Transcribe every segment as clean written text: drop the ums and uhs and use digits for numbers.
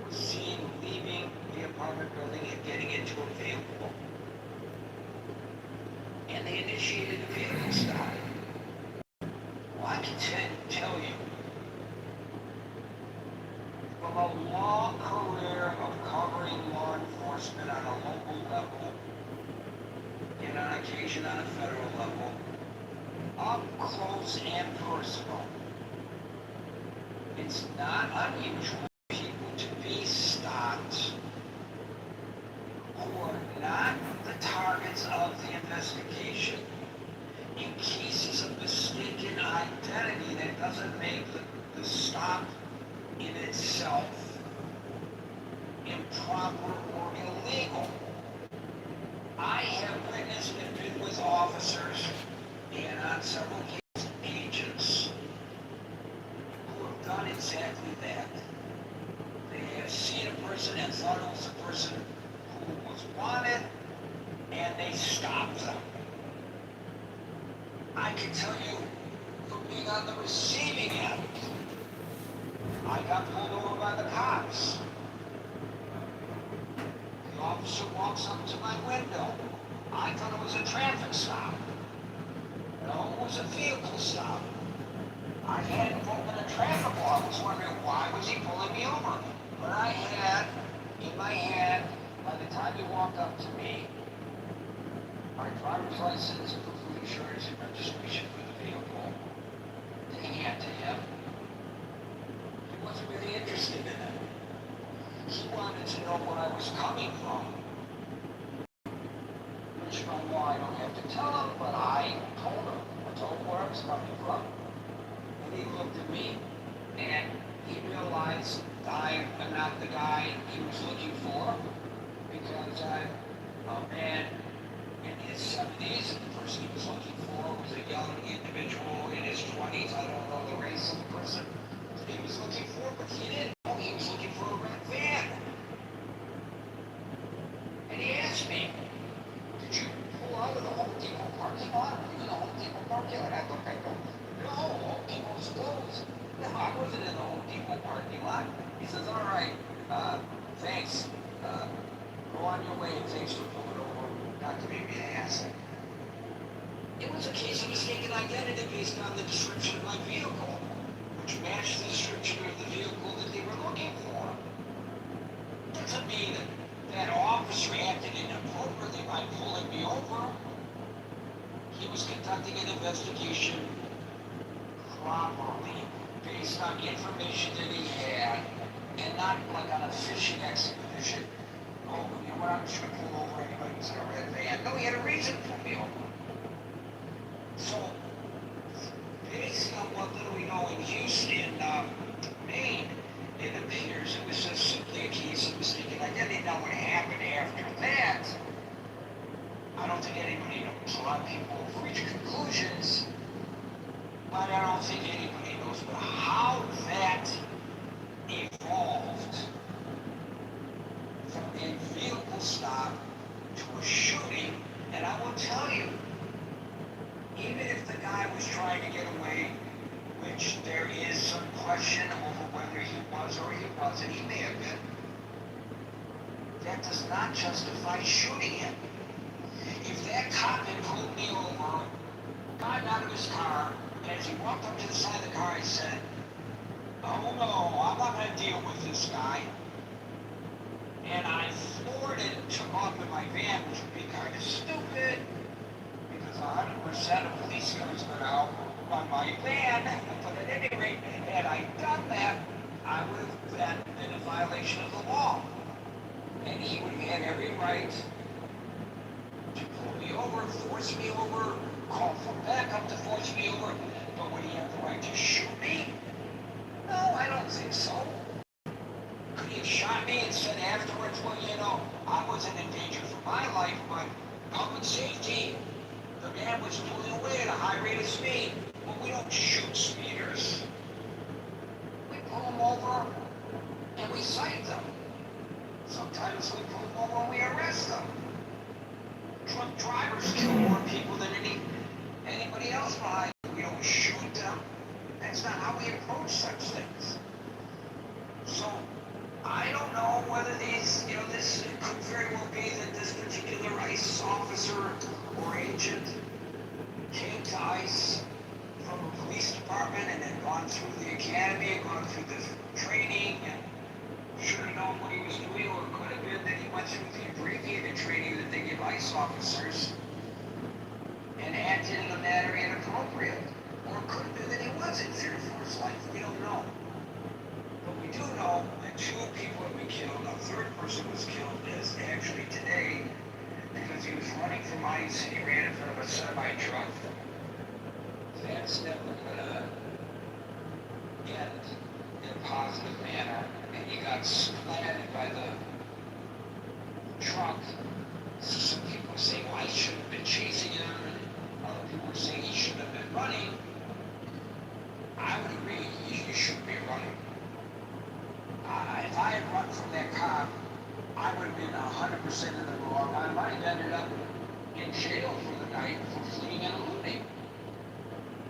was seen leaving the apartment building and getting into a vehicle. And they initiated a vehicle stop. Well, I can tell you, from a long career of covering law enforcement on a local level, and on occasion on a federal level, up close and personal, it's not unusual for people to be stopped who are not the targets of the investigation in cases of mistaken identity that doesn't make the stop in itself improper or illegal. I have witnessed and been with officers and on several cases agents who have done exactly that. They have seen a person and thought it was a person who was wanted, and they stopped them. I can tell you from being on the receiving end, I got pulled over by the cops. The officer walks up to my window. I thought it was a traffic stop. No, it was a vehicle stop. I hadn't broken a traffic law. I was wondering why was he pulling me over. But I had in my hand, by the time he walked up to me, my driver's license, proof of insurance, and registration for the vehicle to hand to him. He wasn't really interested in it. He wanted to know where I was coming from. Which from law I don't have to tell him, but I told him. I told him where I was coming from. And he looked at me, and he realized I am not the guy he was looking for, because I'm a man in his 70s, and the person he was looking for was a young individual in his 20s. I don't know the race of the person that he was looking for, but he didn't know he was looking for a red van. And he asked me, did you pull out of the Home Depot parking lot? Were you in the Home Depot parking lot? I looked, I go, no, Home Depot's closed. No, I wasn't in the Home Depot parking lot. He says, all right, thanks. Go on your way, and thanks for pulling over. Not to make me an ass. It was a case of mistaken identity based on the description of my vehicle, which matched the description of the vehicle that they were looking for. Doesn't mean that officer acted inappropriately by pulling me over. He was conducting an investigation properly, based on information that he had, and not like on a fishing expedition. Oh, you know what, I'm just going to pull over anybody who's in a red van. No, he had a reason to pull me over. So, based on what little we know in Houston, Maine, it appears it was just simply a case of mistaken identity. Now, what happened after that, I don't think anybody knows. A lot of people reach conclusions, but I don't think anybody knows. But how that evolved from a vehicle stop to a shooting, and I will tell you, even if the guy was trying to get away, which there is some question over whether he was or he wasn't, he may have been, that does not justify shooting him. If that cop had pulled me over, gotten out of his car, and as he walked up to the side of the car, he said, oh no, I'm not going to deal with this guy. And I floored it and took off in my van, which would be kind of stupid, because 100% of police cars are now on my van. But at any rate, had I done that, I would have then been in violation of the law. And he would have had every right to pull me over, force me over, call for backup to force me over. But would he have the right to shoot me? No, I don't think so. Could he have shot me and said afterwards, well, you know, I wasn't in danger for my life, but public safety, the man was pulling away at a high rate of speed. Well, we don't shoot speeders. We pull them over and we cite them. Sometimes we pull them over and we arrest them. Drunk drivers kill more people than anybody else behind them. We don't shoot them. That's not how we approach such things. So, I don't know whether this could very well be that this particular ICE officer or agent came to ICE from a police department and had gone through the academy, gone through the training, and should have known what he was doing, or it could have been that he went through the abbreviated training that they give ICE officers and acted in a manner inappropriate. Or it could have been that he was in fear for his life. We don't know. But we do know that 2 people have been killed. A 3rd person was killed is actually today because he was running from ICE and he ran in front of a semi-truck. That's never gonna end in a positive manner. And he got splatted by the truck. So some people are saying, well, I should have been chasing him. And other people are saying he should have been running. I would agree, you shouldn't be running. If I had run from that cop, I would have been 100% in the wrong. I might have ended up in jail for the night for fleeing and eluding.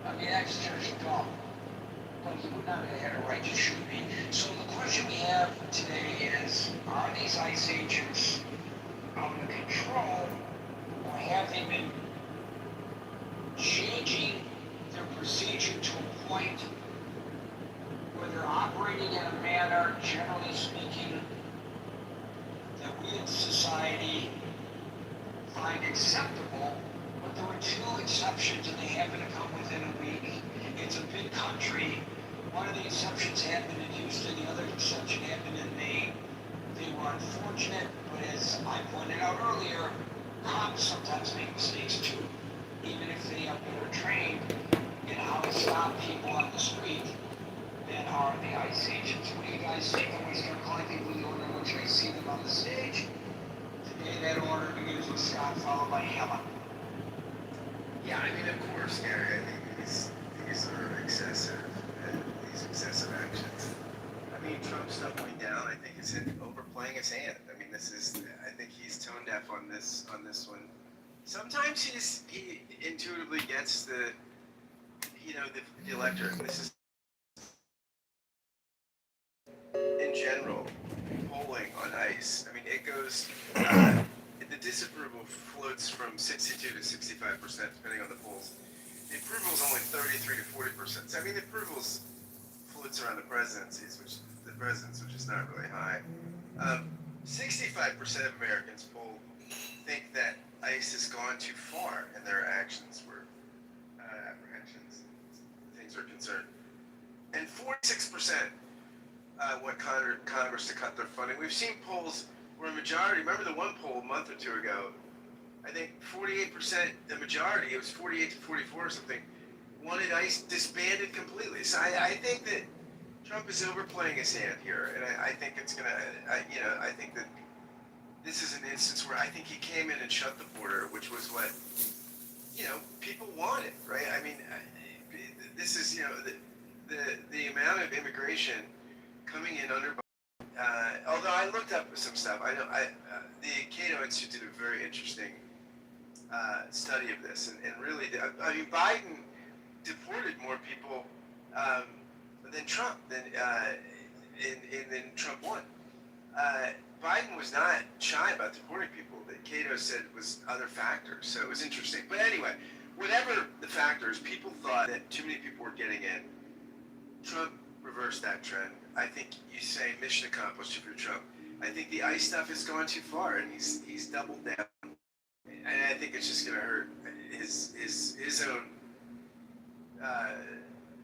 I mean, that's just dumb. But he would not have had a right to shoot me. So the question we have today is, are these ICE agents out of control, or have they been changing their procedure to a point where they're operating in a manner, generally speaking, that we in society find acceptable? But there were 2 exceptions, and they happen to come within a week. It's a big country. One of the exceptions happened in Houston, the other exception happened in Maine. They were unfortunate, but as I pointed out earlier, cops sometimes make mistakes too, even if they are better trained in how to stop people on the street than are the ICE agents. What do you guys think when we start calling people the order once we see them on the stage? Today that order begins with Scott, followed by Helen. Yeah, I mean, of course, Gary, I think these are excessive, and these excessive actions. I mean, Trump's doubling down. I think it's overplaying his hand. I mean, I think he's tone deaf on this one. Sometimes he intuitively gets the electorate. This is in general polling on ICE. I mean, it goes. The disapproval floats from 62 to 65%, depending on the polls. The approval is only 33 to 40%. So I mean, the approval floats around the presidency, which is not really high. 65% of Americans polled think that ICE has gone too far in their actions where apprehensions, things are concerned, and 46% want Congress to cut their funding. We've seen polls where a majority. Remember the one poll a month or 2 ago? I think 48%, the majority, it was 48 to 44 or something, wanted ICE disbanded completely. So I think that Trump is overplaying his hand here, and I think it's gonna. I think that this is an instance where I think he came in and shut the border, which was what people wanted, right? I mean, this is the amount of immigration coming in under. Although I looked up some stuff, I know the Cato Institute did a very interesting study of this, and really, I mean, Biden deported more people than Trump, than Trump won. Biden was not shy about deporting people. That Cato said was other factors, so it was interesting. But anyway, whatever the factors, people thought that too many people were getting in. Trump reversed that trend. I think you say mission accomplished if you're Trump. I think the ICE stuff has gone too far, and he's doubled down. And I think it's just going to hurt his own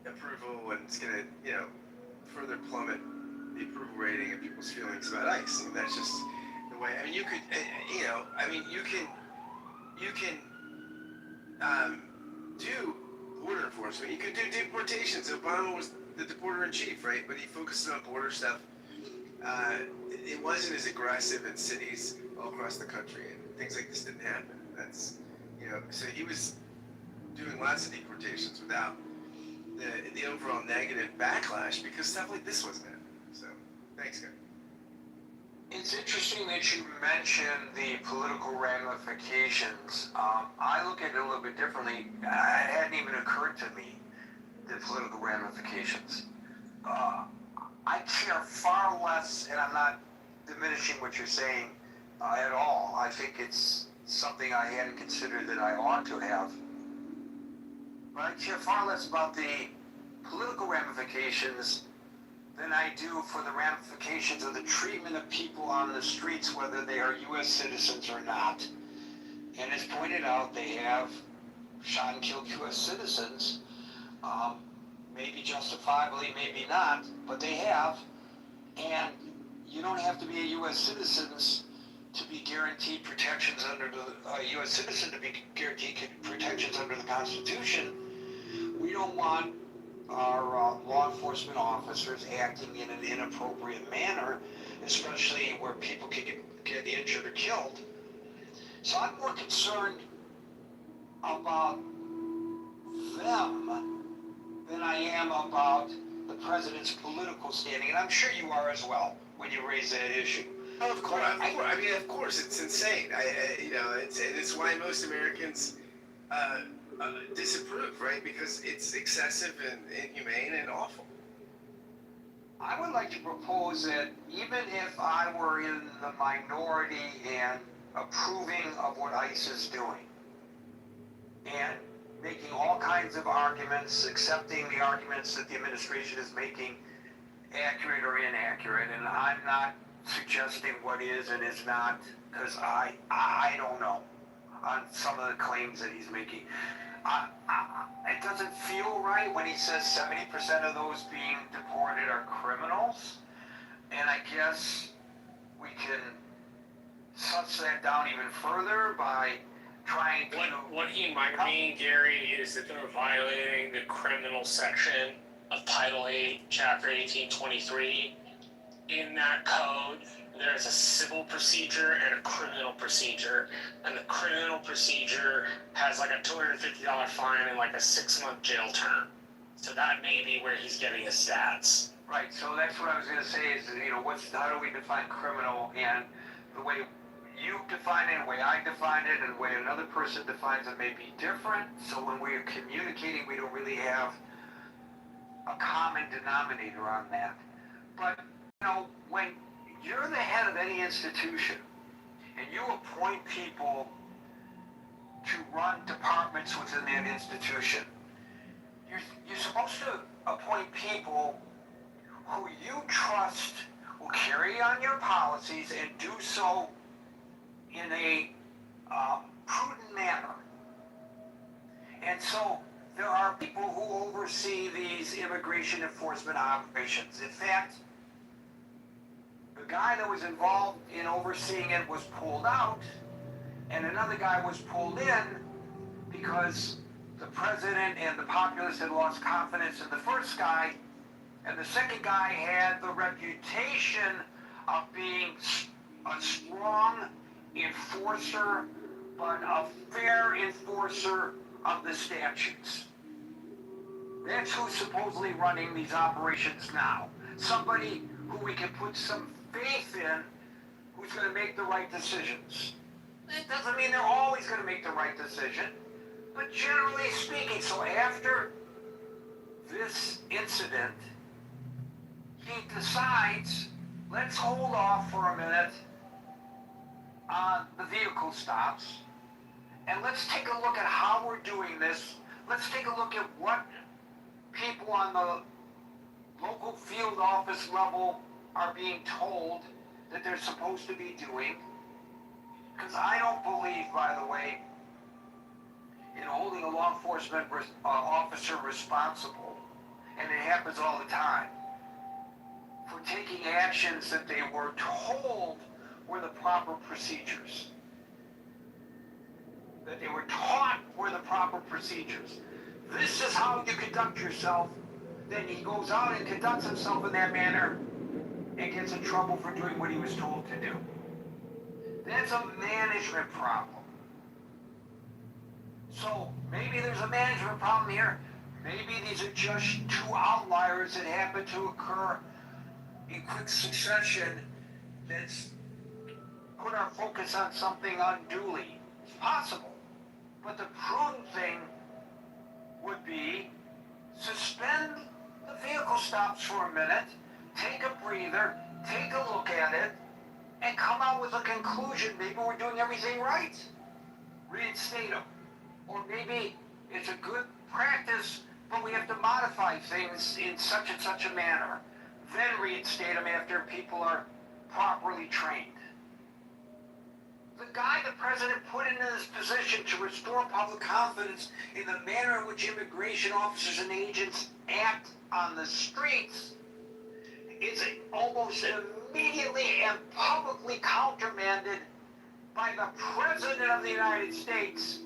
approval, and it's going to further plummet the approval rating and people's feelings about ICE. I mean, that's just the way. I mean, you could you can do border enforcement. You could do deportations. Obama was the deporter in chief, right? But he focused on border stuff. It wasn't as aggressive in cities all across the country, and things like this didn't happen. That's so he was doing lots of deportations without the overall negative backlash because stuff like this wasn't happening. So thanks, guys. It's interesting that you mentioned the political ramifications. I look at it a little bit differently. It hadn't even occurred to me, the political ramifications. I care far less, and I'm not diminishing what you're saying at all. I think it's something I hadn't considered that I ought to have. But I care far less about the political ramifications than I do for the ramifications of the treatment of people on the streets, whether they are U.S. citizens or not. And as pointed out, they have shot and killed U.S. citizens, maybe justifiably, maybe not, but they have. And you don't have to be a U.S. citizen to be guaranteed protections under the U.S. citizen to be guaranteed protections under the Constitution. We don't want our law enforcement officers acting in an inappropriate manner, especially where people can get injured or killed. So I'm more concerned about them than I am about the president's political standing, and I'm sure you are as well when you raise that issue. Of course, of course, it's insane. It's why most Americans disapprove, right? Because it's excessive and inhumane and awful. I would like to propose that even if I were in the minority and approving of what ICE is doing, and making all kinds of arguments, accepting the arguments that the administration is making, accurate or inaccurate, and I'm not suggesting what is and is not, because I don't know on some of the claims that he's making. It doesn't feel right when he says 70% of those being deported are criminals, and I guess we can suss that down even further by trying to... What he might mean, Gary, is that they're violating the criminal section of Title 8, Chapter 1823. In that code, there's a civil procedure and a criminal procedure, and the criminal procedure has like a $250 fine and like a 6-month jail term. So that may be where he's getting his stats. Right, so that's what I was going to say is, how do we define criminal, and the way you define it, the way I define it, and the way another person defines it may be different. So when we're communicating, we don't really have a common denominator on that. But, when you're the head of any institution and you appoint people to run departments within that institution, you're supposed to appoint people who you trust will carry on your policies and do so in a prudent manner. And so there are people who oversee these immigration enforcement operations. In fact, the guy that was involved in overseeing it was pulled out, and another guy was pulled in because the president and the populace had lost confidence in the first guy, and the second guy had the reputation of being a strong enforcer, but a fair enforcer of the statutes. That's who's supposedly running these operations now. Somebody who we can put some faith in, who's going to make the right decisions. It doesn't mean they're always going to make the right decision, but generally speaking. So after this incident, he decides, let's hold off for a minute on the vehicle stops, and let's take a look at how we're doing this. Let's take a look at what people on the local field office level are being told that they're supposed to be doing. Because I don't believe, by the way, in holding a law enforcement officer responsible, and it happens all the time, for taking actions that they were told were the proper procedures. That they were taught were the proper procedures. This is how you conduct yourself. Then he goes out and conducts himself in that manner and gets in trouble for doing what he was told to do. That's a management problem. So maybe there's a management problem here. Maybe these are just two outliers that happen to occur in quick succession that's put our focus on something unduly. It's possible. But the prudent thing would be suspend the vehicle stops for a minute, take a breather, take a look at it, and come out with a conclusion. Maybe we're doing everything right. Reinstate them. Or maybe it's a good practice, but we have to modify things in such and such a manner. Then reinstate them after people are properly trained. The guy the president put into this position to restore public confidence in the manner in which immigration officers and agents act on the streets is almost immediately and publicly countermanded by the President of the United States,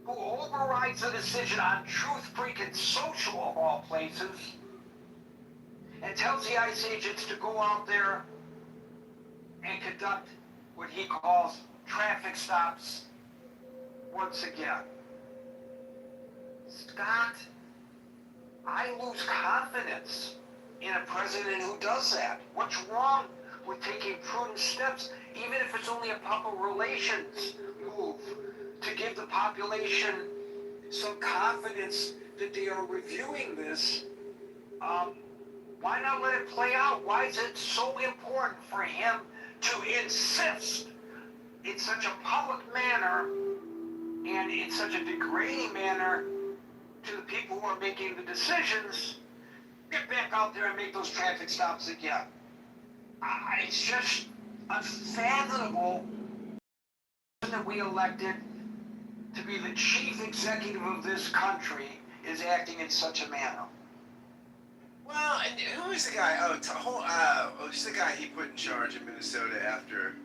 who overrides the decision on truth freaking social of all places and tells the ICE agents to go out there and conduct what he calls traffic stops once again. Scott, I lose confidence in a president who does that. What's wrong with taking prudent steps, even if it's only a public relations move, to give the population some confidence that they are reviewing this? Why not let it play out? Why is it so important for him to insist in such a public manner and in such a degrading manner to the people who are making the decisions, get back out there and make those traffic stops again? It's just unfathomable that we elected to be the chief executive of this country is acting in such a manner. Well, and who is the guy? Who's the guy he put in charge of Minnesota after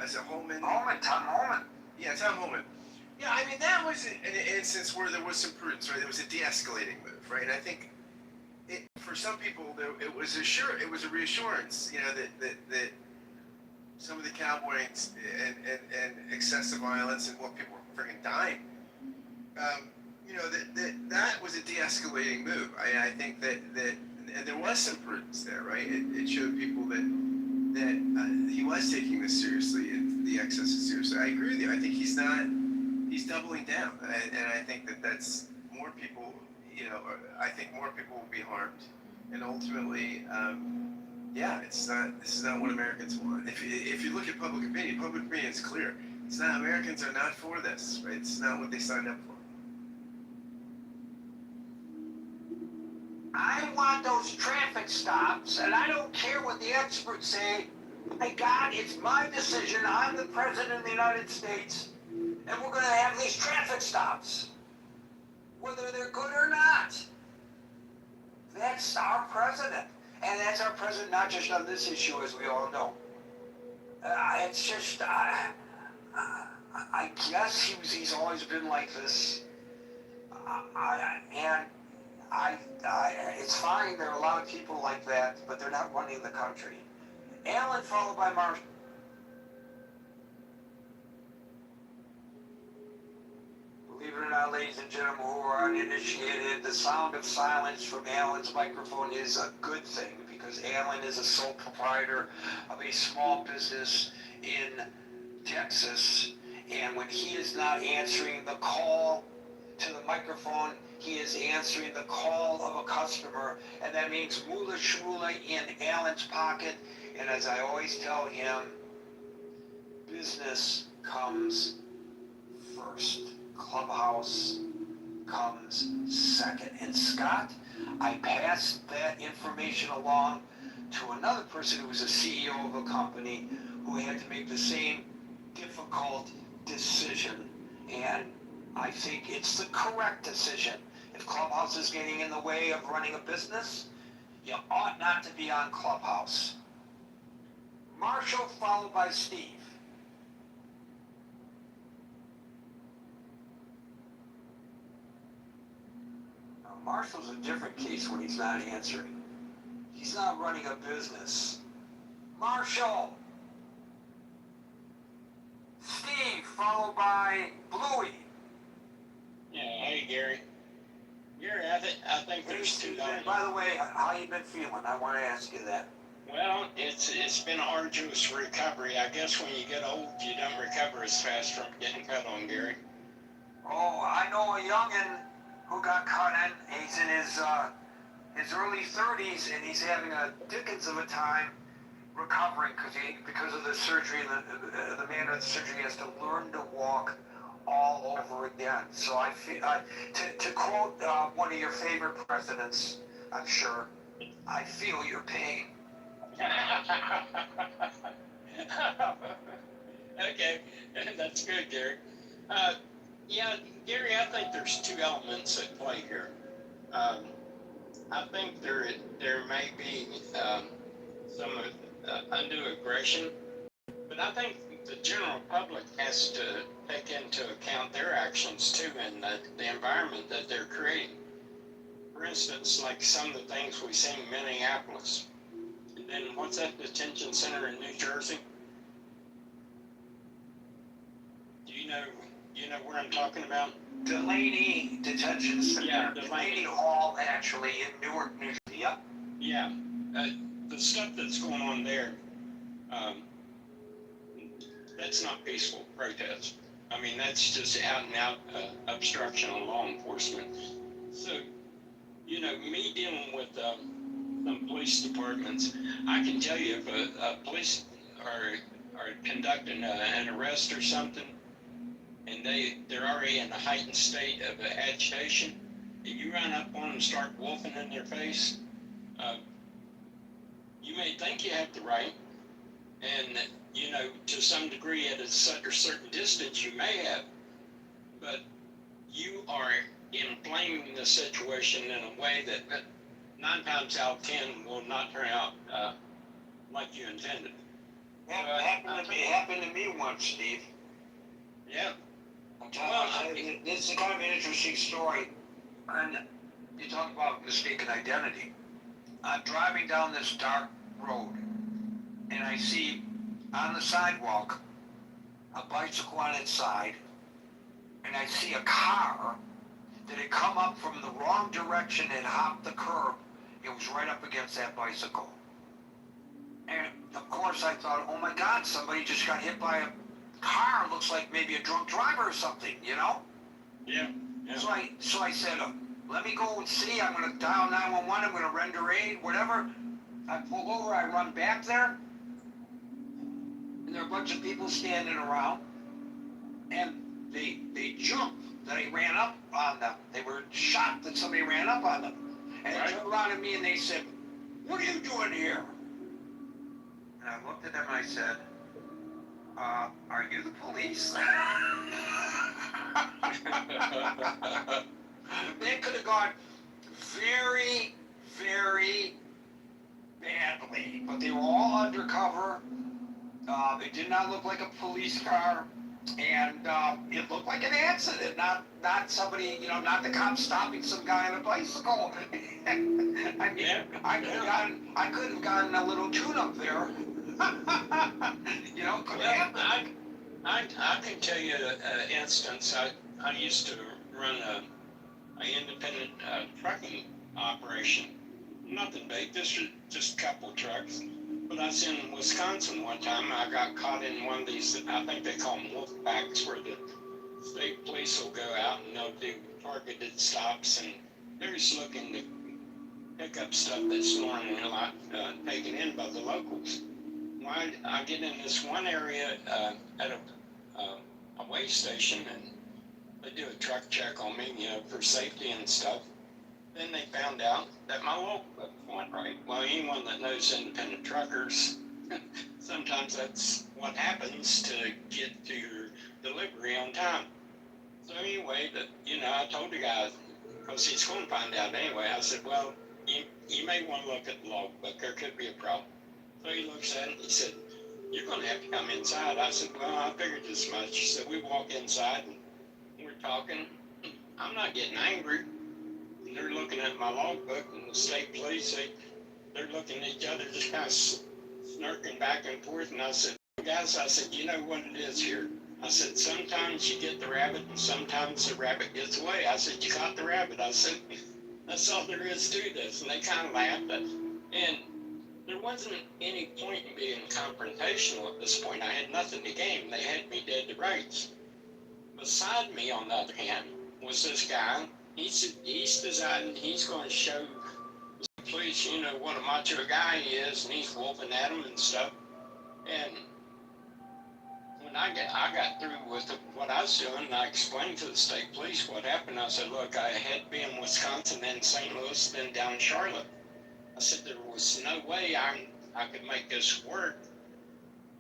is it Holman? Tom Holman. Yeah, Tom Holman. Yeah, I mean, that was an instance where there was some prudence, right? There was a de-escalating move, right? And I think for some people, it was a reassurance, you know, that some of the cowboying and excessive violence and what people were freaking dying, you know, that was a de-escalating move. I think that and there was some prudence there, right? It showed people that he was taking this seriously and the excesses seriously. I agree with you. I think he's doubling down, and I think that's more people. You know, I think more people will be harmed, and ultimately, this is not what Americans want. If you look at public opinion is clear. It's not, Americans are not for this, right? It's not what they signed up for. I want those traffic stops, and I don't care what the experts say. It's my decision. I'm the president of the United States, and we're going to have these traffic stops, whether they're good or not. That's our president, and that's our president not just on this issue, as we all know. It's just, I guess he's always been like this, it's fine. There are a lot of people like that, but they're not running the country. Alan, followed by Marshall. Believe it or not, ladies and gentlemen who are uninitiated, the sound of silence from Alan's microphone is a good thing, because Alan is a sole proprietor of a small business in Texas, and when he is not answering the call to the microphone, he is answering the call of a customer, and that means moolah shmoolah in Alan's pocket. And as I always tell him, business comes first. Clubhouse comes second. And Scott, I passed that information along to another person who was a CEO of a company who had to make the same difficult decision. And I think it's the correct decision. If Clubhouse is getting in the way of running a business, you ought not to be on Clubhouse. Marshall, followed by Steve. Now, Marshall's a different case when he's not answering. He's not running a business. Marshall! Steve, followed by Bluey. Yeah, hey Gary. Gary, I think there's two dollars. By the way, how you been feeling? I want to ask you that. Well, it's been a arduous recovery. I guess when you get old, you don't recover as fast from getting cut on, Gary. Oh, I know a youngin' who got cut in. He's in his his early 30s, and he's having a dickens of a time recovering because of the surgery and the man of the surgery has to learn to walk all over again. So I feel, to quote one of your favorite presidents, I'm sure, I feel your pain. Okay, that's good, Gary. Yeah, Gary, I think there's two elements at play here. I think there may be some undue aggression, but I think the general public has to take into account their actions too and the environment that they're creating. For instance, like some of the things we see in Minneapolis. And then what's that detention center in New Jersey? Do you know where I'm talking about? Delaney Detention Center. Yeah, Delaney Hall, actually, in Newark, New Jersey. Yep. Yeah. The stuff that's going on there, that's not peaceful protest. I mean, that's just out and out obstruction on law enforcement. So, me dealing with some police departments, I can tell you if a police are conducting an arrest or something, and they're already in a heightened state of agitation, and you run up on them and start wolfing in their face, you may think you have the right, and to some degree at a certain distance you may have, but you are inflaming the situation in a way that 9 times out of 10 will not turn out like you intended. Happened to me once, Steve. Yeah. This is kind of an interesting story. And you talk about mistaken identity. I'm driving down this dark road, and I see on the sidewalk a bicycle on its side, and I see a car that had come up from the wrong direction and hopped the curb. It was right up against that bicycle. And of course I thought, oh my God, somebody just got hit by a car. Looks like maybe a drunk driver or something, Yeah. So I said, let me go and see. I'm going to dial 911. I'm going to render aid, whatever. I pull over. I run back there. And there are a bunch of people standing around. And they jumped that I ran up on them. They were shocked that somebody ran up on them. And they turned around at me and they said, what are you doing here? And I looked at them and I said, are you the police? They could have gone very, very badly, but they were all undercover. It did not look like a police car, and it looked like an accident, not somebody, not the cops stopping some guy on a bicycle. I mean, I could have gotten a little tune-up there. Could happen. I can tell you an instance. I used to run an independent trucking operation. Nothing big, just a couple of trucks. But I was in Wisconsin one time. I got caught in one of these, I think they call them wolf packs, where the state police will go out and they'll do targeted stops, and they're just looking to pick up stuff that's normally not taken in by the locals. Well, I get in this one area at a weigh station, and they do a truck check on me, for safety and stuff. Then they found out that my logbook wasn't right. Well, anyone that knows independent truckers, sometimes that's what happens to get to your delivery on time. So anyway, I told the guy, because he's going to find out anyway, I said, well, you may want to look at the logbook. There could be a problem. So he looks at it and he said, you're going to have to come inside. I said, well, I figured as much. So we walk inside and we're talking. I'm not getting angry. They're looking at my logbook, and the state police, they're looking at each other, just kind of snarking back and forth. And I said, guys, you know what it is here. I said, sometimes you get the rabbit, and sometimes the rabbit gets away. I said, you caught the rabbit. I said, that's all there is to this. And they kind of laughed. And there wasn't any point in being confrontational at this point. I had nothing to gain. They had me dead to rights. Beside me, on the other hand, was this guy. He's deciding he's going to show police, you know, what a macho guy he is, and he's wolfing at him and stuff. And when I got through with what I was doing, and I explained to the state police what happened. I said, look, I had been in Wisconsin, then St. Louis, then down in Charlotte. I said, there was no way I could make this work.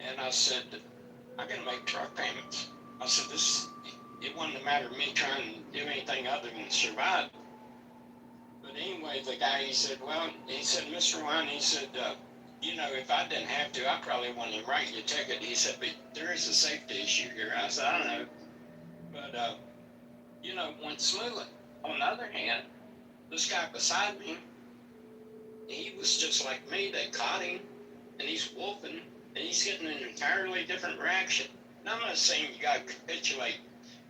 And I said, I gotta make truck payments. I said, it wasn't a matter of me trying to do anything other than survive. But anyway, the guy, he said, Mr. Wine, he said, you know, if I didn't have to, I probably wouldn't even write you a ticket. He said, but there is a safety issue here. I said, I don't know. But, you know, went smoothly. On the other hand, this guy beside me, he was just like me. They caught him, and he's wolfing, and he's getting an entirely different reaction. Now, I'm not saying you got to capitulate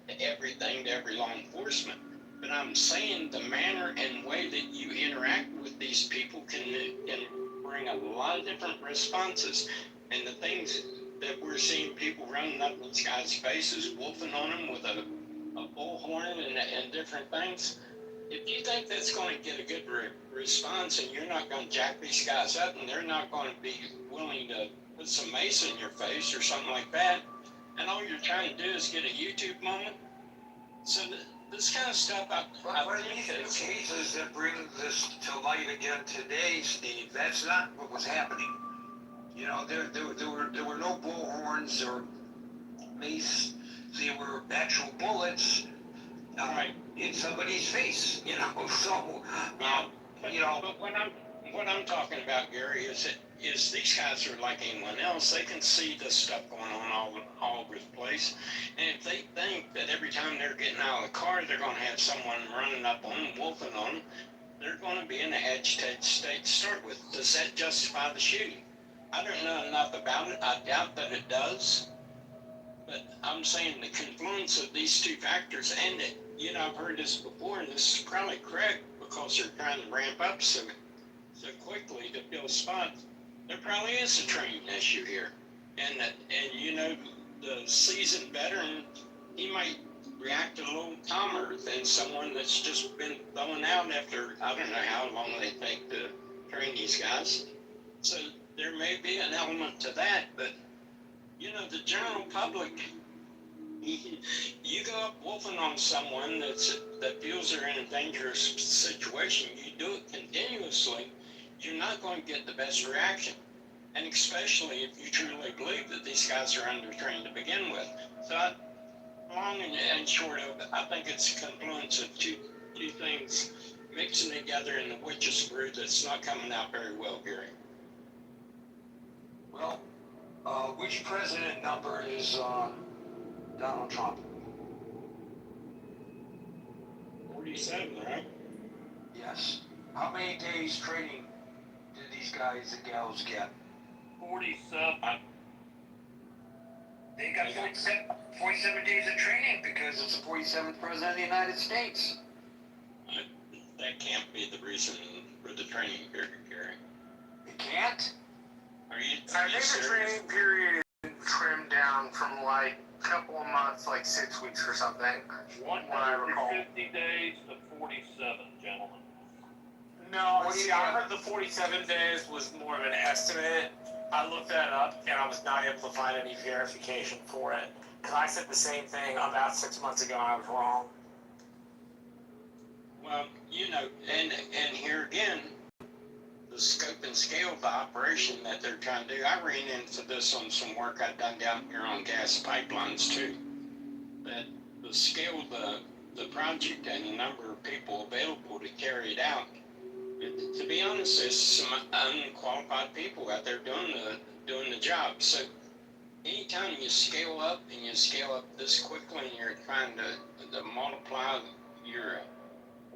to everything, to every law enforcement, but I'm saying the manner and way that you interact with these people can bring a lot of different responses. And the things that we're seeing people running up in these guys' faces, wolfing on them with a bullhorn and different things. If you think that's going to get a good response and you're not going to jack these guys up and they're not going to be willing to put some mace in your face or something like that, and all you're trying to do is get a YouTube moment, so this kind of stuff, I think these cases that bring this to light again today, Steve, that's not what was happening. You know, there were no bullhorns or mace. There were actual bullets in somebody's face. You know, so you know. But what I'm talking about, Gary, is these guys are like anyone else. They can see this stuff going on all over the place. And if they think that every time they're getting out of the car, they're going to have someone running up on them, wolfing on them, they're going to be in an agitated state to start with. Does that justify the shooting? I don't know enough about it. I doubt that it does. But I'm saying the confluence of these two factors, and it, you know, I've heard this before, and this is probably correct because they're trying to ramp up so quickly to fill spots. There probably is a training issue here, and you know, the seasoned veteran, he might react a little calmer than someone that's just been thrown out after I don't know how long they take to train these guys. So there may be an element to that, but you know, the general public, you go up wolfing on someone that feels they're in a dangerous situation, you do it continuously, you're not going to get the best reaction. And especially if you truly believe that these guys are undertrained to begin with. So long and short of it, I think it's a confluence of two things mixing together in the witch's brew that's not coming out very well, Gary. Well, which president number is Donald Trump? 47, right? Yes. How many days training did these guys and gals get? 47. They got 47 days of training because it's the 47th president of the United States. That can't be the reason for the training period, Gary. It can't? Are you I think the serious? training period is trimmed down from like a couple of months, like 6 weeks or something. What I recall. 50 days to 47, gentlemen. No, see, I heard the 47 days was more of an estimate. I looked that up and I was not able to find any verification for it. Because I said the same thing about 6 months ago and I was wrong. Well, you know, and here again, the scope and scale of the operation that they're trying to do. I ran into this on some work I've done down here on gas pipelines too. That the scale of the project and the number of people available to carry it out. To be honest, there's some unqualified people out there doing the job. So anytime you scale up and you scale up this quickly and you're trying to multiply your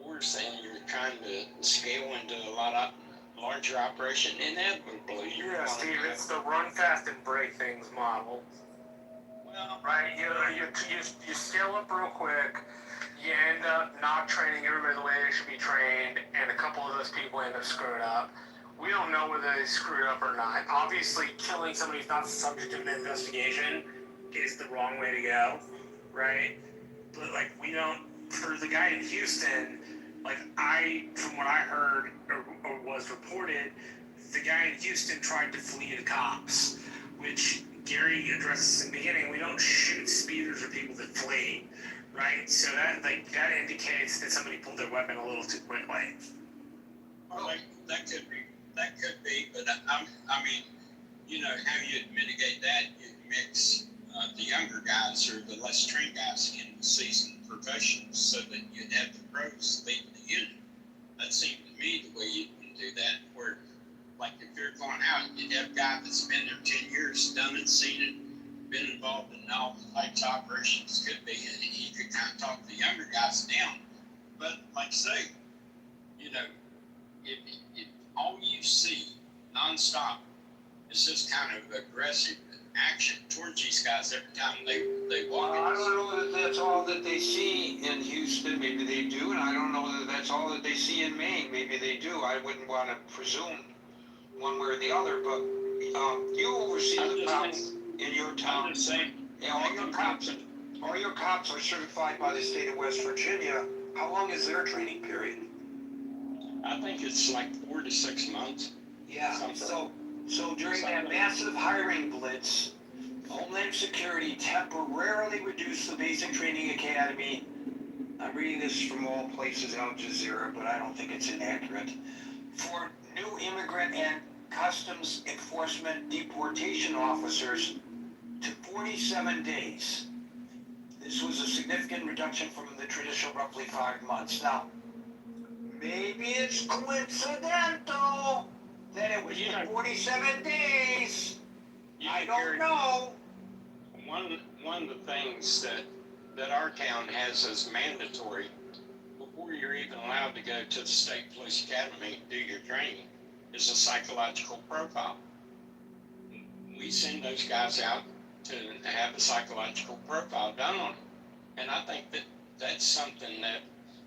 force and you're trying to scale into a lot of larger operation, inevitably Yeah, Steve, it's the run fast and break things model. Well, Right? You scale up real quick. You end up not training everybody the way they should be trained, and a couple of those people end up screwing up. We don't know whether they screwed up or not. Obviously, killing somebody who's not the subject of an investigation is the wrong way to go, right? But, like, we don't, for the guy in Houston, like, from what I heard, or what was reported, the guy in Houston tried to flee the cops, which Gary addresses in the beginning. We don't shoot speeders or people that flee, right? So that indicates that somebody pulled their weapon a little too quickly. Well, that could be, but I mean, you know, how you mitigate that, you mix the younger guys or the less trained guys in the seasoned professionals so that you'd have the pros lead the unit. That seemed to me the way you can do that, where, like, if you're going out, you'd have a guy that's been there 10 years, done it, seen it, been involved in all types of operations, could be, and he could kind of talk the younger guys down. But, like I say, you know, if all you see nonstop is this kind of aggressive action towards these guys every time they walk in. I don't know that that's all that they see in Houston. Maybe they do, and I don't know that that's all that they see in Maine. Maybe they do. I wouldn't want to presume one way or the other, but you oversee the cops in your town. I'm just saying, Yeah, all your cops are certified by the state of West Virginia. How long is their training period? I think it's like 4 to 6 months. Yeah, so during that massive hiring blitz, Homeland Security temporarily reduced the basic training academy. I'm reading this from all places, Al Jazeera, but I don't think it's inaccurate. For new immigrant and customs enforcement deportation officers to 47 days. This was a significant reduction from the traditional roughly 5 months. Now, maybe it's coincidental that it was 47 days. I don't know. One of the things that our town has as mandatory, before you're even allowed to go to the State Police Academy and do your training, is a psychological profile. We send those guys out to have a psychological profile done on them. And I think that that's something that,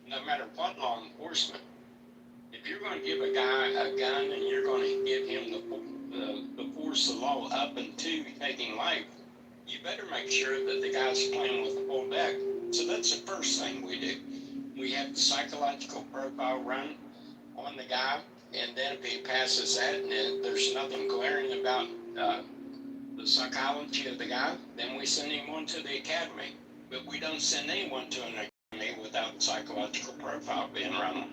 no matter what law enforcement, if you're going to give a guy a gun and you're going to give him the force of law up into taking life, you better make sure that the guy's playing with the full deck. So that's the first thing we do. We have the psychological profile run on the guy, and then if he passes that and there's nothing glaring about the psychology of the guy, then we send him on to the academy. But we don't send anyone to an academy without the psychological profile being run on.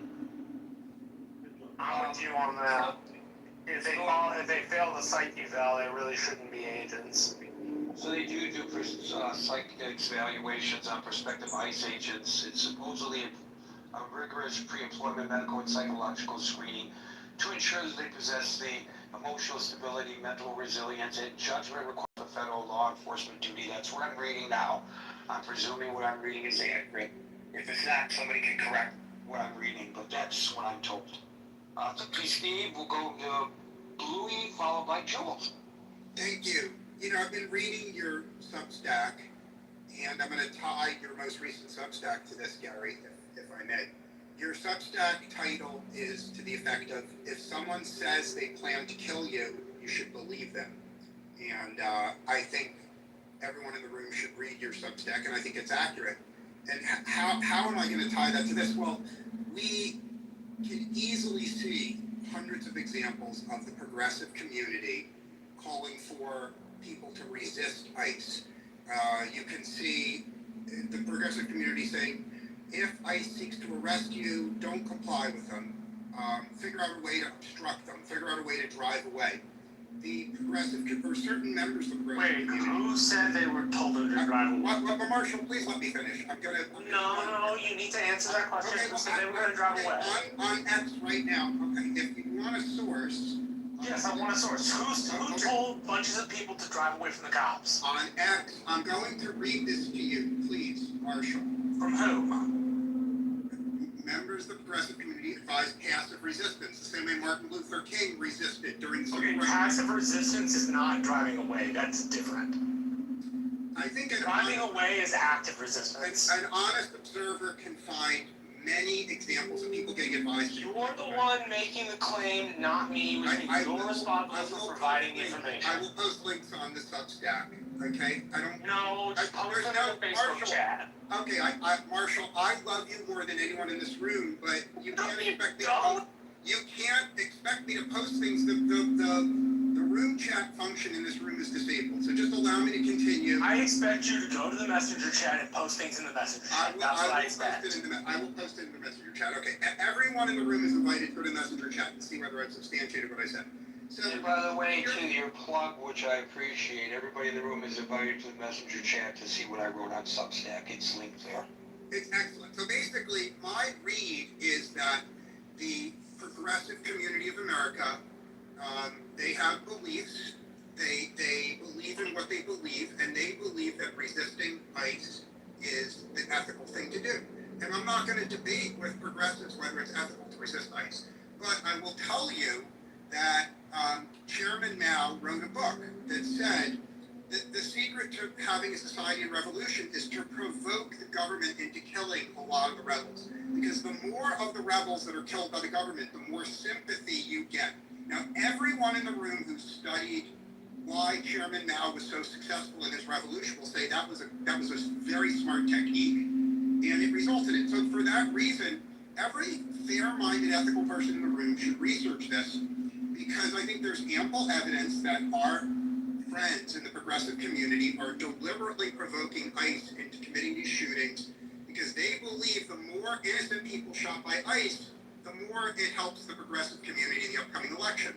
I'm with you on that. If they fail the psych eval, they really shouldn't be agents. So they do psych evaluations on prospective ICE agents. It's supposedly a rigorous pre-employment medical and psychological screening to ensure that they possess the emotional stability, mental resilience, and judgment required for federal law enforcement duty. That's what I'm reading now. I'm presuming what I'm reading is accurate. If it's not, somebody can correct what I'm reading, but that's what I'm told. Thank you, Steve. We'll go to Bluey, followed by Joel. Thank you. You know, I've been reading your Substack, and I'm going to tie your most recent Substack to this, Gary, if I may. Your Substack title is to the effect of, if someone says they plan to kill you, you should believe them. And I think everyone in the room should read your Substack, and I think it's accurate. And how am I going to tie that to this? Well, we can easily see hundreds of examples of the progressive community calling for people to resist ICE. You can see the progressive community saying, if ICE seeks to arrest you, don't comply with them. Figure out a way to obstruct them. Figure out a way to drive away. The progressive, or certain members of the progressive community. Who said they were told to drive away? But Marshall, please let me finish. No, you need to answer that question. Okay, Who said they were going to drive away? On X right now. Okay, if you want a source. Yes, I want a source. Who told bunches of people to drive away from the cops? On X, I'm going to read this to you, please, Marshall. From who? Members of the progressive community advise passive resistance, the same way Martin Luther King resisted during the Civil Okay, Rights. passive resistance is not driving away. That's different. I think Driving away is active resistance. an honest observer can find many examples of people getting advised to. You're the one making the claim, not me, which means you're responsible for providing the information. I will post links on the Substack, okay? No, just post them in the Facebook chat. Okay, Marshall, I love you more than anyone in this room, but you can't expect me. Don't. You can't expect those things, the room chat function in this room is disabled. So just allow me to continue. I expect you to go to the messenger chat and post things in the messenger chat. That's what I expect. I will post it in the messenger chat. Okay, everyone in the room is invited to go to the messenger chat and see whether I've substantiated what I said. So, And by the way, to your plug, which I appreciate, everybody in the room is invited to the messenger chat to see what I wrote on Substack. It's linked there. it's excellent. So basically, my read is that the progressive community of America, they have beliefs. They believe in what they believe, and they believe that resisting ICE is the ethical thing to do. And I'm not going to debate with progressives whether it's ethical to resist ICE, but I will tell you that Chairman Mao wrote a book that said that the secret to having a society in revolution is to provoke the government into killing a lot of the rebels. Because the more of the rebels that are killed by the government, the more sympathy you get. Now, everyone in the room who studied why Chairman Mao was so successful in his revolution will say that was a very smart technique, and it resulted in. So for that reason, every fair-minded, ethical person in the room should research this, because I think there's ample evidence that our friends in the progressive community are deliberately provoking ICE into committing these shootings, because they believe the more innocent people shot by ICE, the more it helps the progressive community in the upcoming election.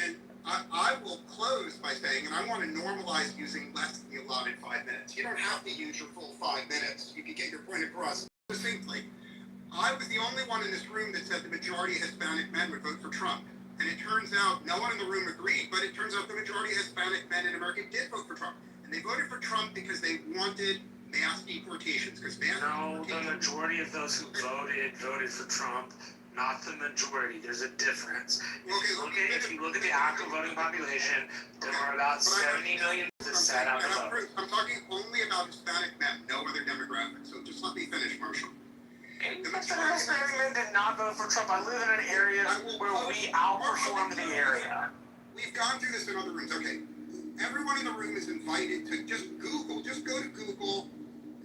And I will close by saying, and I want to normalize using less than the allotted 5 minutes. You don't have to use your full 5 minutes. You can get your point across succinctly. I was the only one in this room that said the majority of Hispanic men would vote for Trump. And it turns out no one in the room agreed, but it turns out the majority of Hispanic men in America did vote for Trump. And they voted for Trump because they wanted mass deportations. No, the majority of those who voted for Trump. Not the majority. There's a difference. If you look at the actual voting population, there are about 70 million that sat out to vote. I'm talking only about Hispanic men, no other demographic. So just let me finish, Marshall. Hispanic men did not vote for Trump. I live in an area where we outperformed the area. We've gone through this in other rooms. Okay. Everyone in the room is invited to just go to Google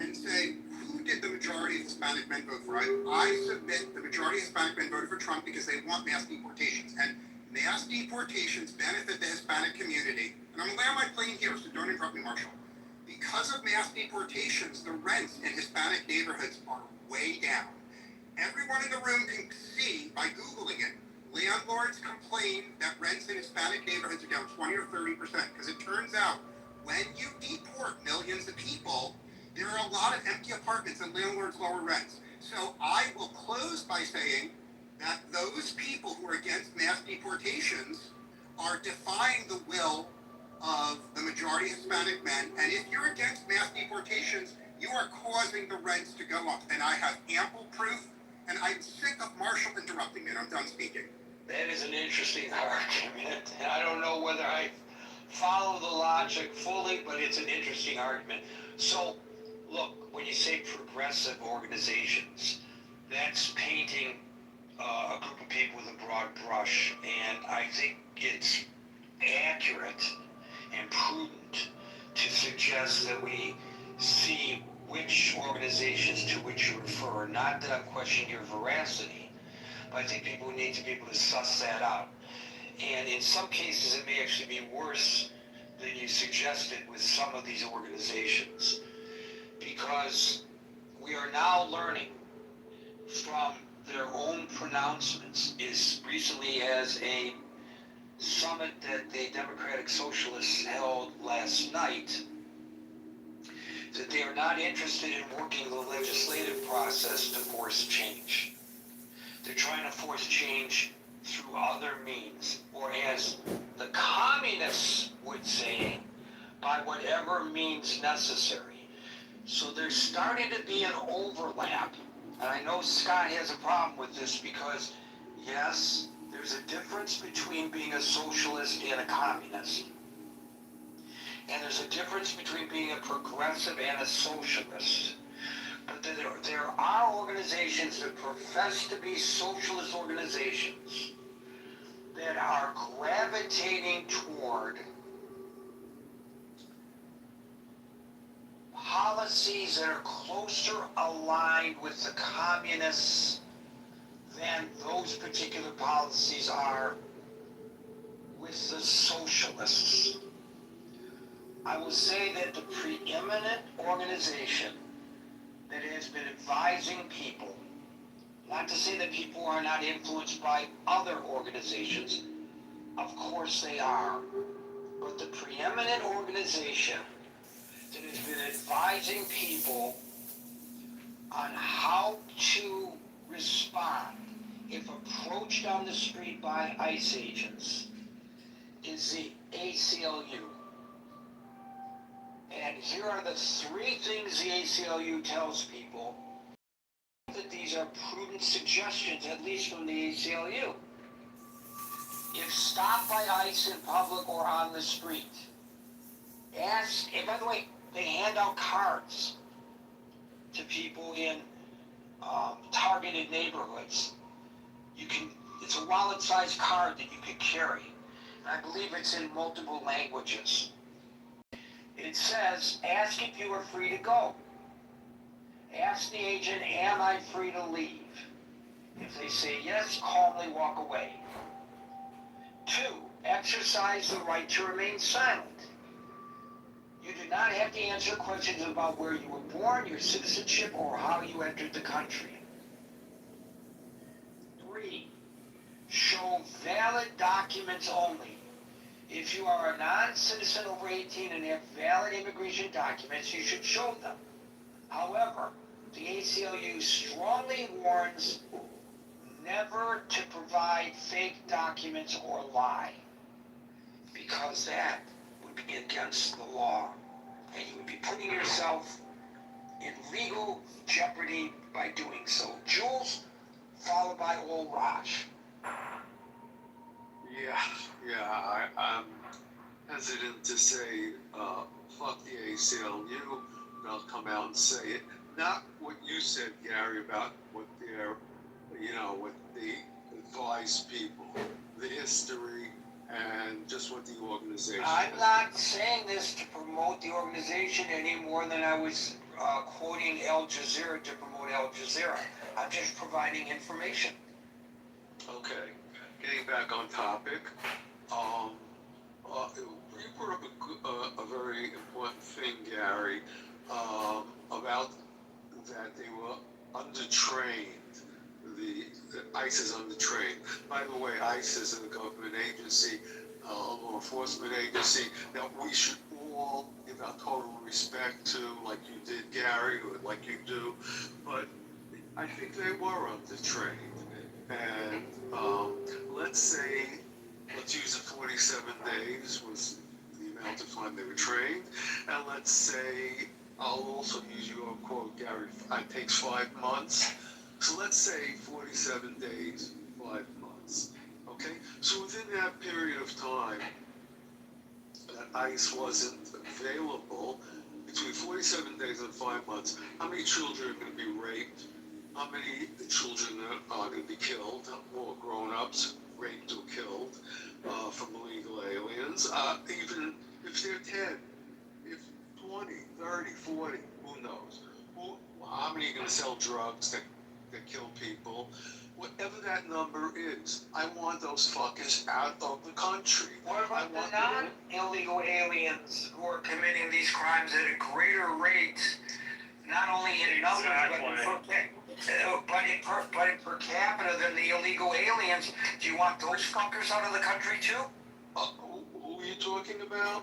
and say, who did the majority of Hispanic men vote for? I submit the majority of Hispanic men voted for Trump because they want mass deportations. And mass deportations benefit the Hispanic community. And I'm going to land my plane here, so don't interrupt me, Marshall. Because of mass deportations, the rents in Hispanic neighborhoods are way down. Everyone in the room can see, by Googling it, landlords complain that rents in Hispanic neighborhoods are down 20 or 30%. Because it turns out, when you deport millions of people, there are a lot of empty apartments and landlords lower rents. So I will close by saying that those people who are against mass deportations are defying the will of the majority of Hispanic men. And if you're against mass deportations, you are causing the rents to go up. And I have ample proof, and I'm sick of Marshall interrupting me, and I'm done speaking. That is an interesting argument, and I don't know whether I follow the logic fully, but it's an interesting argument. So, look, when you say progressive organizations, that's painting a group of people with a broad brush, and I think it's accurate and prudent to suggest that we see which organizations to which you refer. Not that I'm questioning your veracity, but I think people need to be able to suss that out. And in some cases, it may actually be worse than you suggested with some of these organizations, because we are now learning from their own pronouncements as recently as a summit that the Democratic Socialists held last night, that they are not interested in working the legislative process to force change. They're trying to force change through other means, or as the communists would say, by whatever means necessary. So there's starting to be an overlap. And I know Scott has a problem with this because, yes, there's a difference between being a socialist and a communist. And there's a difference between being a progressive and a socialist. But there are organizations that profess to be socialist organizations that are gravitating toward policies that are closer aligned with the communists than those particular policies are with the socialists. I will say that the preeminent organization that has been advising people, not to say that people are not influenced by other organizations, of course they are, but the preeminent organization that has been advising people on how to respond if approached on the street by ICE agents is the ACLU. And here are the three things the ACLU tells people, that these are prudent suggestions, at least from the ACLU. If stopped by ICE in public or on the street, ask, and by the way, they hand out cards to people in targeted neighborhoods. It's a wallet-sized card that you can carry. And I believe it's in multiple languages. It says, ask if you are free to go. Ask the agent, am I free to leave? If they say yes, calmly walk away. 2, exercise the right to remain silent. You do not have to answer questions about where you were born, your citizenship, or how you entered the country. 3, show valid documents only. If you are a non-citizen over 18 and have valid immigration documents, you should show them. However, the ACLU strongly warns never to provide fake documents or lie, because that would be against the law, and you would be putting yourself in legal jeopardy by doing so. Jules, followed by old Raj. I'm hesitant to say, fuck the ACLU, but I'll come out and say it. Not what you said, Gary, about what they're, what they advise people, the history, and just what the organization I'm not saying this to promote the organization any more than I was quoting Al Jazeera to promote Al Jazeera. I'm just providing information. Okay, getting back on topic, you brought up a very important thing, Gary, about that they were undertrained. The ICE is undertrained. By the way, ICE is a government agency, a law enforcement agency that we should all give our total respect to, like you did, Gary, or like you do. But I think they were undertrained. And let's use it 47 days was the amount of time they were trained. And let's say, I'll also use your quote, Gary, it takes 5 months. So let's say 47 days, 5 months. Okay? So within that period of time, that ICE wasn't available, between 47 days and 5 months, how many children are going to be raped? How many children are going to be killed, or grown-ups raped or killed from illegal aliens? Even if they're 10, if 20, 30, 40, who knows? How many are going to sell drugs that kill people? Whatever that number is, I want those fuckers out of the country. What about the non-illegal aliens who are committing these crimes at a greater rate, not only in numbers, but in per capita than the illegal aliens? Do you want those fuckers out of the country too? Who are you talking about?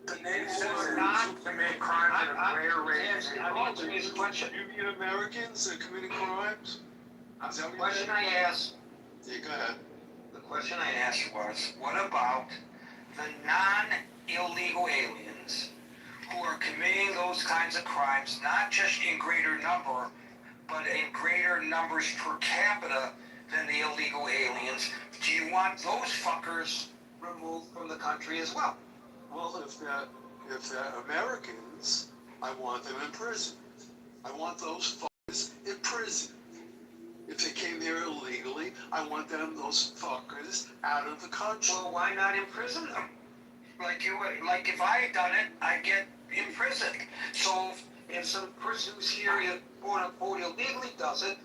The native citizens who commit crimes at a greater rate. I'm answering this question. You mean Americans that committing crimes? Is that The question I asked, Yeah, go ahead. the question I asked was, what about the non-illegal aliens who are committing those kinds of crimes, not just in greater number, but in greater numbers per capita than the illegal aliens? Do you want those fuckers removed from the country as well? Well, if they're Americans, I want them in prison. I want those fuckers in prison. If they came here illegally, I want those fuckers out of the country. Well, why not imprison them? Like if I had done it, I'd get imprisoned. So if some person who's here, quote unquote, illegally does it,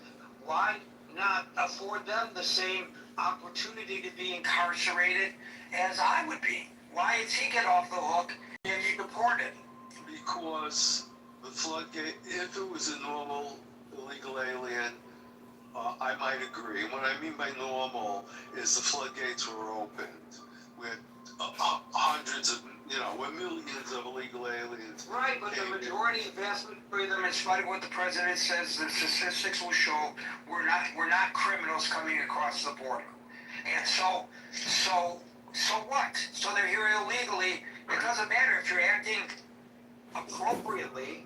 why not afford them the same opportunity to be incarcerated as I would be. Why is he get off the hook and be deported? Because the floodgate, if it was a normal illegal alien, I might agree. What I mean by normal is the floodgates were opened with hundreds of, with millions of illegal aliens. Right, but the majority, vast majority of them, in spite of what the president says, the statistics will show we're not criminals coming across the border. And so what? So they're here illegally. It doesn't matter if you're acting appropriately.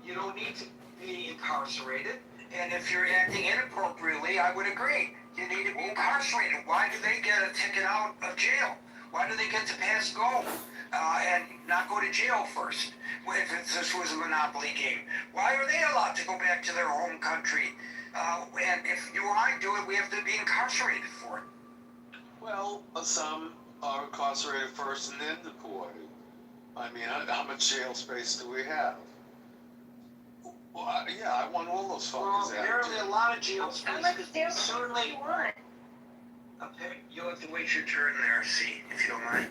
You don't need to be incarcerated. And if you're acting inappropriately, I would agree. You need to be incarcerated. Why do they get a ticket out of jail? Why do they get to pass go and not go to jail first? If this was a monopoly game, why are they allowed to go back to their home country? And if you or I do it, we have to be incarcerated for it. Well, some are incarcerated first and then deported. I mean, how much jail space do we have? Well, I want all those fuckers Well, out. apparently a lot of jail space. How much jail space Certainly. do you want? You'll have to wait your turn there, see, if you don't mind.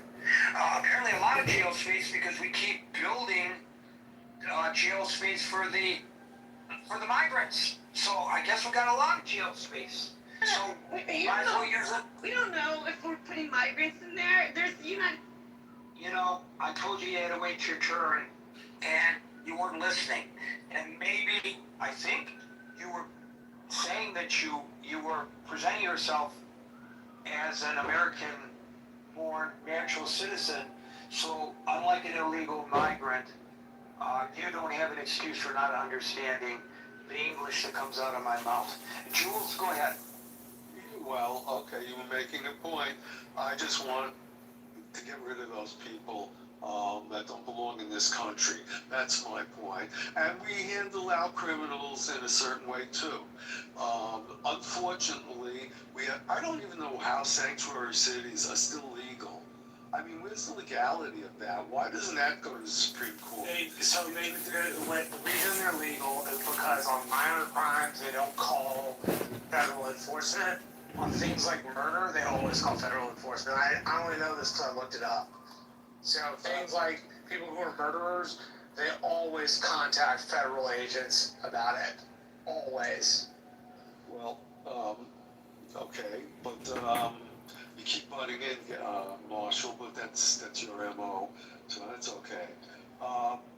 Apparently a lot of jail space because we keep building jail space for the migrants. So I guess we got a lot of jail space. So might as well use it. We don't know if we're putting migrants in there. I told you had to wait your turn, and you weren't listening. And maybe, I think, you were saying that you were presenting yourself as an American-born natural citizen. So, unlike an illegal migrant, you don't have an excuse for not understanding the English that comes out of my mouth. Jules, go ahead. Well, okay, you were making a point. I just want to get rid of those people that don't belong in this country. That's my point. And we handle our criminals in a certain way too. Unfortunately, I don't even know how sanctuary cities are still legal. I mean, where's the legality of that? Why doesn't that go to the Supreme Court? The reason they're legal is because on minor crimes they don't call federal enforcement. On things like murder, they always call federal enforcement. I only know this because I looked it up. So things like people who are murderers, they always contact federal agents about it. Always. Well, okay, but you keep butting in, Marshall, but that's your MO, so that's okay.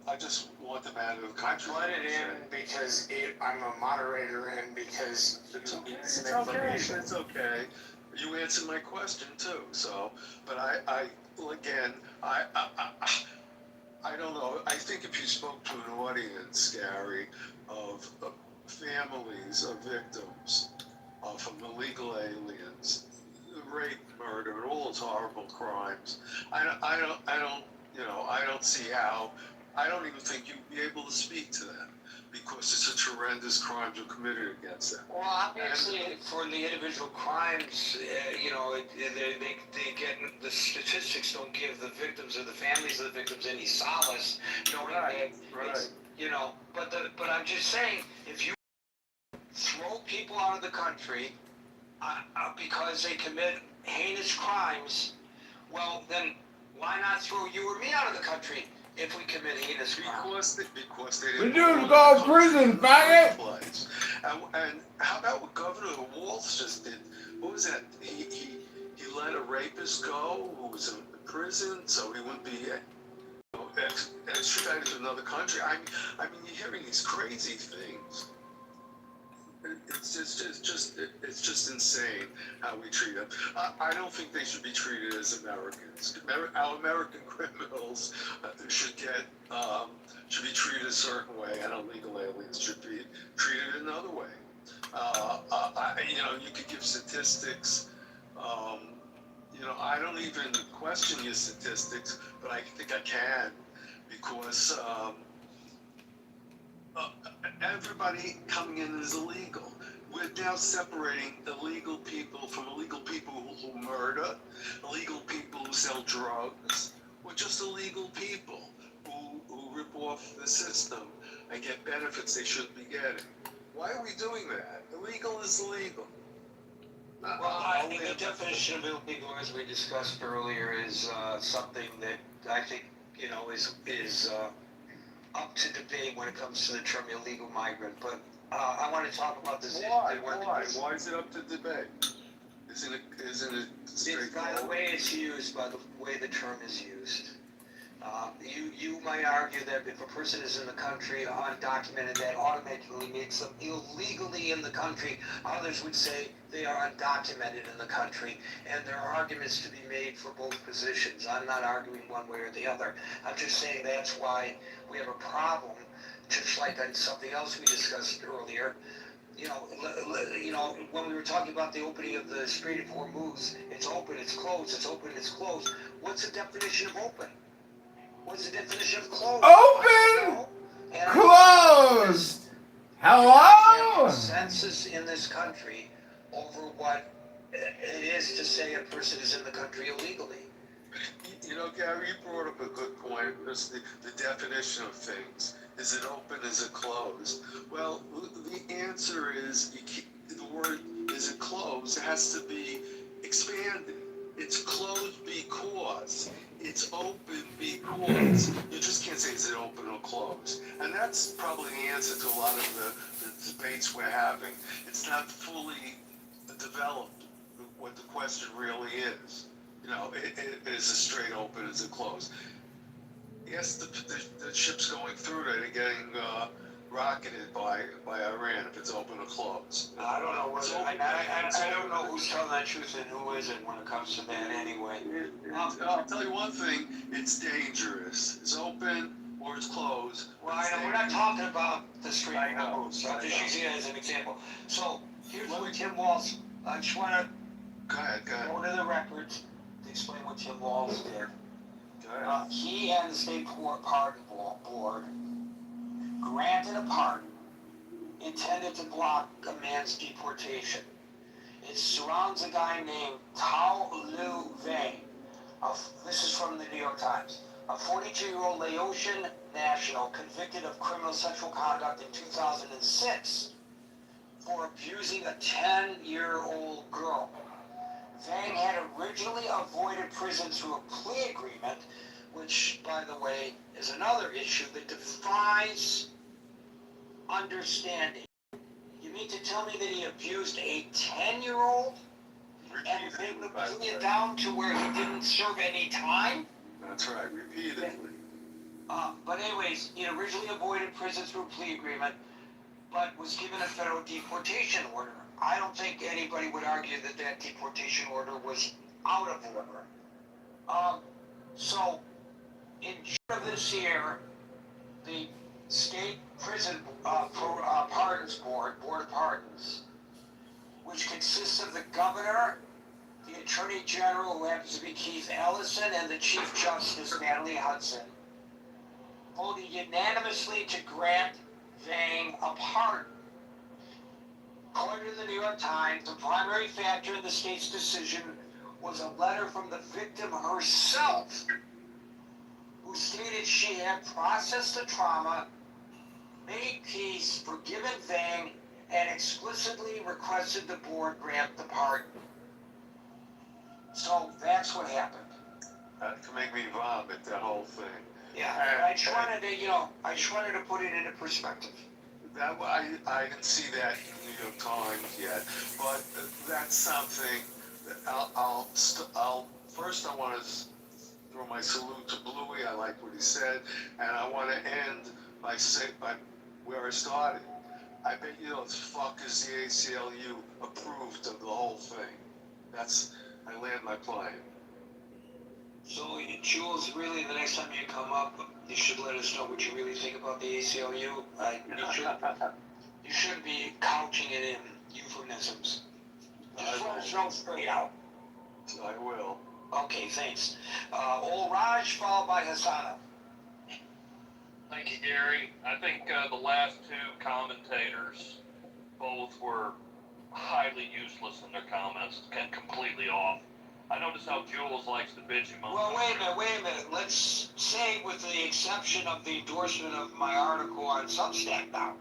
I just want the matter of country. Put it in because I'm a moderator and because It's okay. need some It's okay. information. It's okay. You answered my question too. So, but I don't know. I think if you spoke to an audience, Gary, of families of victims from illegal aliens, rape, murder, and all those horrible crimes, I don't see how. I don't even think you'd be able to speak to them because it's such horrendous crimes are committed against them. Well, obviously, for the individual crimes, they get the statistics don't give the victims or the families of the victims any solace, knowing that But I'm just saying, if you throw people out of the country because they commit heinous crimes, well, then why not throw you or me out of the country if we commit heinous crimes? Because they didn't. We do go to prison, faggot. Place. And how about what Governor Walz just did? What was that? He let a rapist go who was in prison, so he wouldn't be extradited to another country. I mean, you're hearing these crazy things. It's just insane how we treat them. I don't think they should be treated as Americans. Our American criminals should be treated a certain way, and illegal aliens should be treated another way. You could give statistics. I don't even question your statistics, but I think I can because. Everybody coming in is illegal. We're now separating illegal people from illegal people who murder, illegal people who sell drugs, or just illegal people who rip off the system and get benefits they shouldn't be getting. Why are we doing that? Illegal is illegal. Well, I think the definition of illegal, as we discussed earlier, is something that I think, is up to debate when it comes to the term illegal migrant. But I want to talk about this. Why? Why is it up to debate? Isn't it It's straightforward? by the way it's used, by the way the term is used. You might argue that if a person is in the country undocumented, that automatically makes them illegally in the country. Others would say they are undocumented in the country, and there are arguments to be made for both positions. I'm not arguing one way or the other. I'm just saying that's why we have a problem, just like on something else we discussed earlier. When we were talking about the opening of the Strait of Hormuz, it's open, it's closed, it's open, it's closed. What's the definition of open? What's the definition of closed? Open! Closed! Hello? Consensus in this country over what it is to say a person is in the country illegally. Gary, you brought up a good point. It's the definition of things. Is it open? Is it closed? Well, the answer is the word is it closed? It has to be expanded. It's closed because it's open because you just can't say is it open or closed. And that's probably the answer to a lot of the debates we're having. It's not fully developed what the question really is. Is it straight open? Is it closed? Yes, the ship's going through there and getting rocketed by Iran if it's open or closed. I don't know whether I don't know who's telling the truth and who isn't when it comes to that anyway. I'll tell you one thing, it's dangerous. It's open or it's closed. Well, I know we're not talking about the Strait of Hormuz. I'm just using it as an example. So here's what Tim Walz. I just want to Go ahead. go to the records to explain what Tim Walz did. He and the State Pardon Board granted a pardon intended to block a man's deportation. It surrounds a guy named Tao Lu Wei. This is from the New York Times. A 42-year-old Laotian national convicted of criminal sexual conduct in 2006 for abusing a 10-year-old girl. Vang had originally avoided prison through a plea agreement, which, by the way, is another issue that defies understanding. You mean to tell me that he abused a 10-year-old and was able to plea it down to where he didn't serve any time? That's right, repeatedly. But anyways, he originally avoided prison through a plea agreement, but was given a federal deportation order. I don't think anybody would argue that that deportation order was out of order. So, in June of this year, the State Prison Pardons Board of Pardons, which consists of the governor, the attorney general, who happens to be Keith Ellison, and the chief justice, Natalie Hudson, voted unanimously to grant Vang a pardon. According to the New York Times, the primary factor in the state's decision was a letter from the victim herself, who stated she had processed the trauma, made peace, forgiven Vang, and explicitly requested the board grant the pardon. So that's what happened. That can make me vomit, the whole thing. Yeah, I just wanted to put it into perspective. I didn't see that in the New York Times yet, but that's something that I'll first I want to throw my salute to Bluey. I like what he said, and I want to end by where I started. I bet you the fuckers the ACLU approved of the whole thing. I land my plane. So, Jules, really, the next time you come up, you should let us know what you really think about the ACLU. You shouldn't be couching it in euphemisms. Just let us know straight out. I will. Okay, thanks. Old Raj, followed by Hasana. Thank you, Gary. I think the last two commentators both were highly useless in their comments and completely off. I noticed how Jules likes to bitch him on. Well, wait a minute. Let's say, with the exception of the endorsement of my article on Substack now.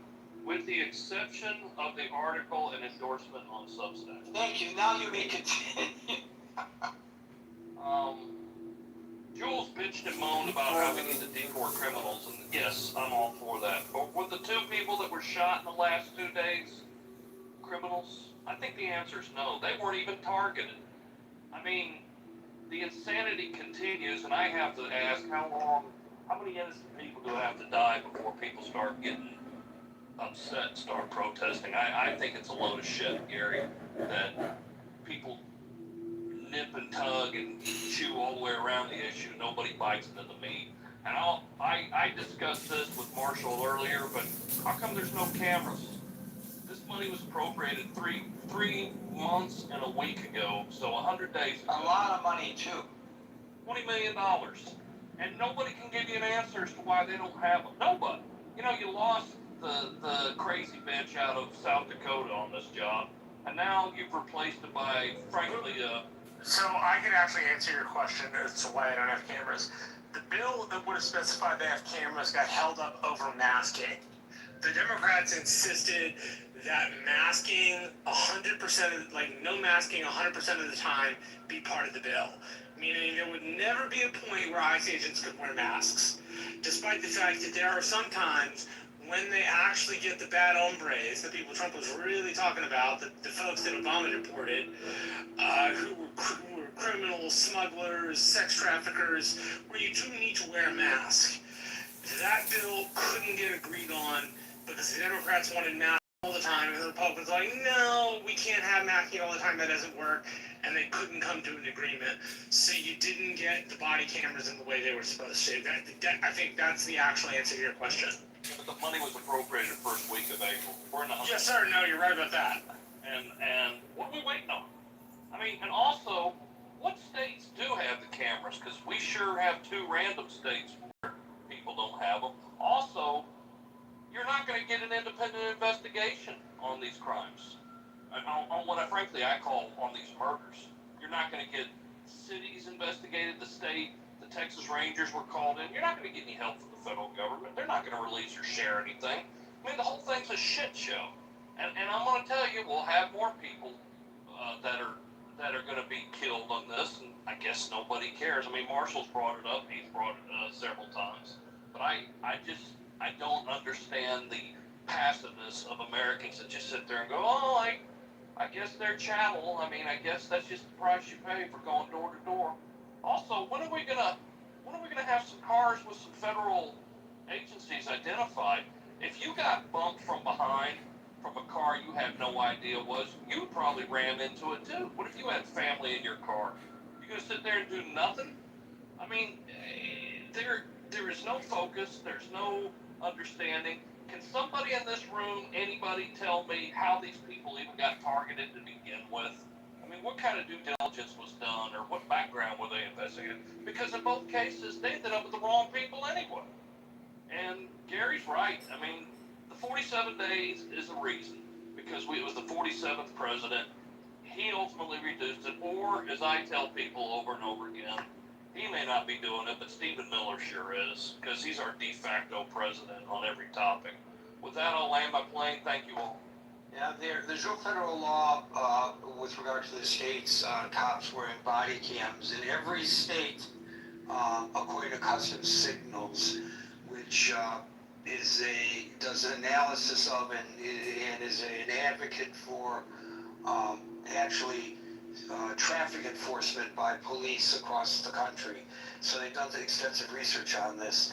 with the exception of the article and endorsement on Substack. Thank you. Now you may continue. Jules bitched and moaned about how we need to deport criminals, and yes, I'm all for that. But were the two people that were shot in the last 2 days criminals? I think the answer is no. They weren't even targeted. I mean, the insanity continues, and I have to ask how many innocent people do have to die before people start getting upset and start protesting? I think it's a load of shit, Gary, that people nip and tug and chew all the way around the issue. Nobody bites into the meat. And I discussed this with Marshall earlier, but how come there's no cameras? This money was appropriated three months and a week ago, so 100 days ago. A lot of money too. $20 million. And nobody can give you an answer as to why they don't have them. Nobody. You know, you lost the crazy bitch out of South Dakota on this job, and now you've replaced it by, frankly, So I can actually answer your question as to why I don't have cameras. The bill that would have specified they have cameras got held up over masking. The Democrats insisted that masking 100%, like no masking 100% of the time, be part of the bill. Meaning there would never be a point where ICE agents could wear masks. Despite the fact that there are some times when they actually get the bad hombres, the people Trump was really talking about, the folks that Obama deported, who were criminals, smugglers, sex traffickers, where you do need to wear a mask. That bill couldn't get agreed on because the Democrats wanted masks all the time, and the Republicans were like, no, we can't have masking all the time, that doesn't work, and they couldn't come to an agreement. So you didn't get the body cameras in the way they were supposed to. I think that's the actual answer to your question. but the money was appropriated first week of April. We're not. Yes, sir. No, you're right about that. And what are we waiting on? I mean, and also, what states do have the cameras? Because we sure have 2 random states where people don't have them. Also, you're not going to get an independent investigation on these crimes. On what I call on these murders. You're not going to get cities investigated, the state, the Texas Rangers were called in. You're not going to get any help from the federal government. They're not going to release or share anything. I mean, the whole thing's a shit show. And I'm going to tell you, we'll have more people that are going to be killed on this, and I guess nobody cares. I mean, Marshall's brought it up. He's brought it several times. But I don't understand the passiveness of Americans that just sit there and go, oh, I guess they're chattel. I mean, I guess that's just the price you pay for going door to door. Also, when are we gonna have some cars with some federal agencies identified? If you got bumped from behind from a car you had no idea was, you would probably ram into it too. What if you had family in your car? You gonna sit there and do nothing? I mean, there is no focus. There's no understanding. Can somebody in this room, anybody, tell me how these people even got targeted to begin with? I mean, what kind of due diligence was done, or what background were they investigating? Because in both cases, they ended up with the wrong people anyway. And Gary's right. I mean, the 47 days is a reason, because it was the 47th president. He ultimately reduced it, or as I tell people over and over again, he may not be doing it, but Stephen Miller sure is, because he's our de facto president on every topic. With that, I'll land my plane. Thank you all. Yeah, there's no federal law with regard to the states, cops wearing body cams. In every state, according to Customs Signals, which does an analysis of and is an advocate for actually traffic enforcement by police across the country. So they've done extensive research on this.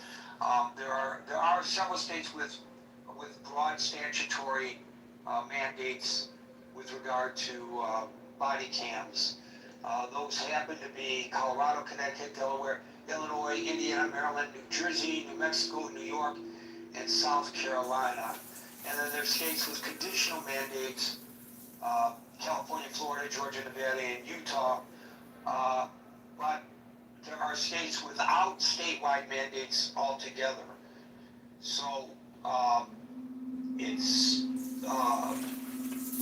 There are several states with broad statutory mandates with regard to body cams. Those happen to be Colorado, Connecticut, Delaware, Illinois, Indiana, Maryland, New Jersey, New Mexico, New York, and South Carolina. And then there's states with conditional mandates, California, Florida, Georgia, Nevada, and Utah. But there are states without statewide mandates altogether. So it's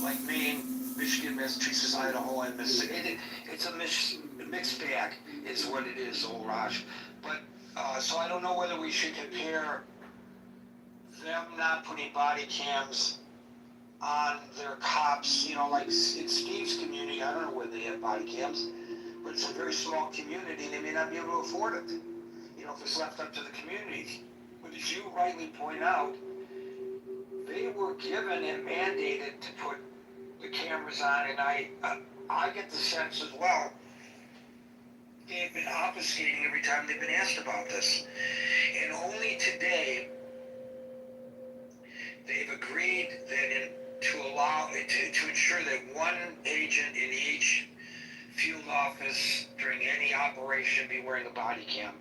like Maine, Michigan, Massachusetts, Idaho, and Mississippi. It's a mixed bag is what it is, old Raj. But so I don't know whether we should compare them not putting body cams on their cops, like in Steve's community, I don't know whether they have body cams, but it's a very small community, they may not be able to afford it, if it's left up to the community. But as you rightly point out, they were given and mandated to put the cameras on, and I get the sense as well, they've been obfuscating every time they've been asked about this. And only today, they've agreed that to ensure that one agent in each field office during any operation be wearing a body cam.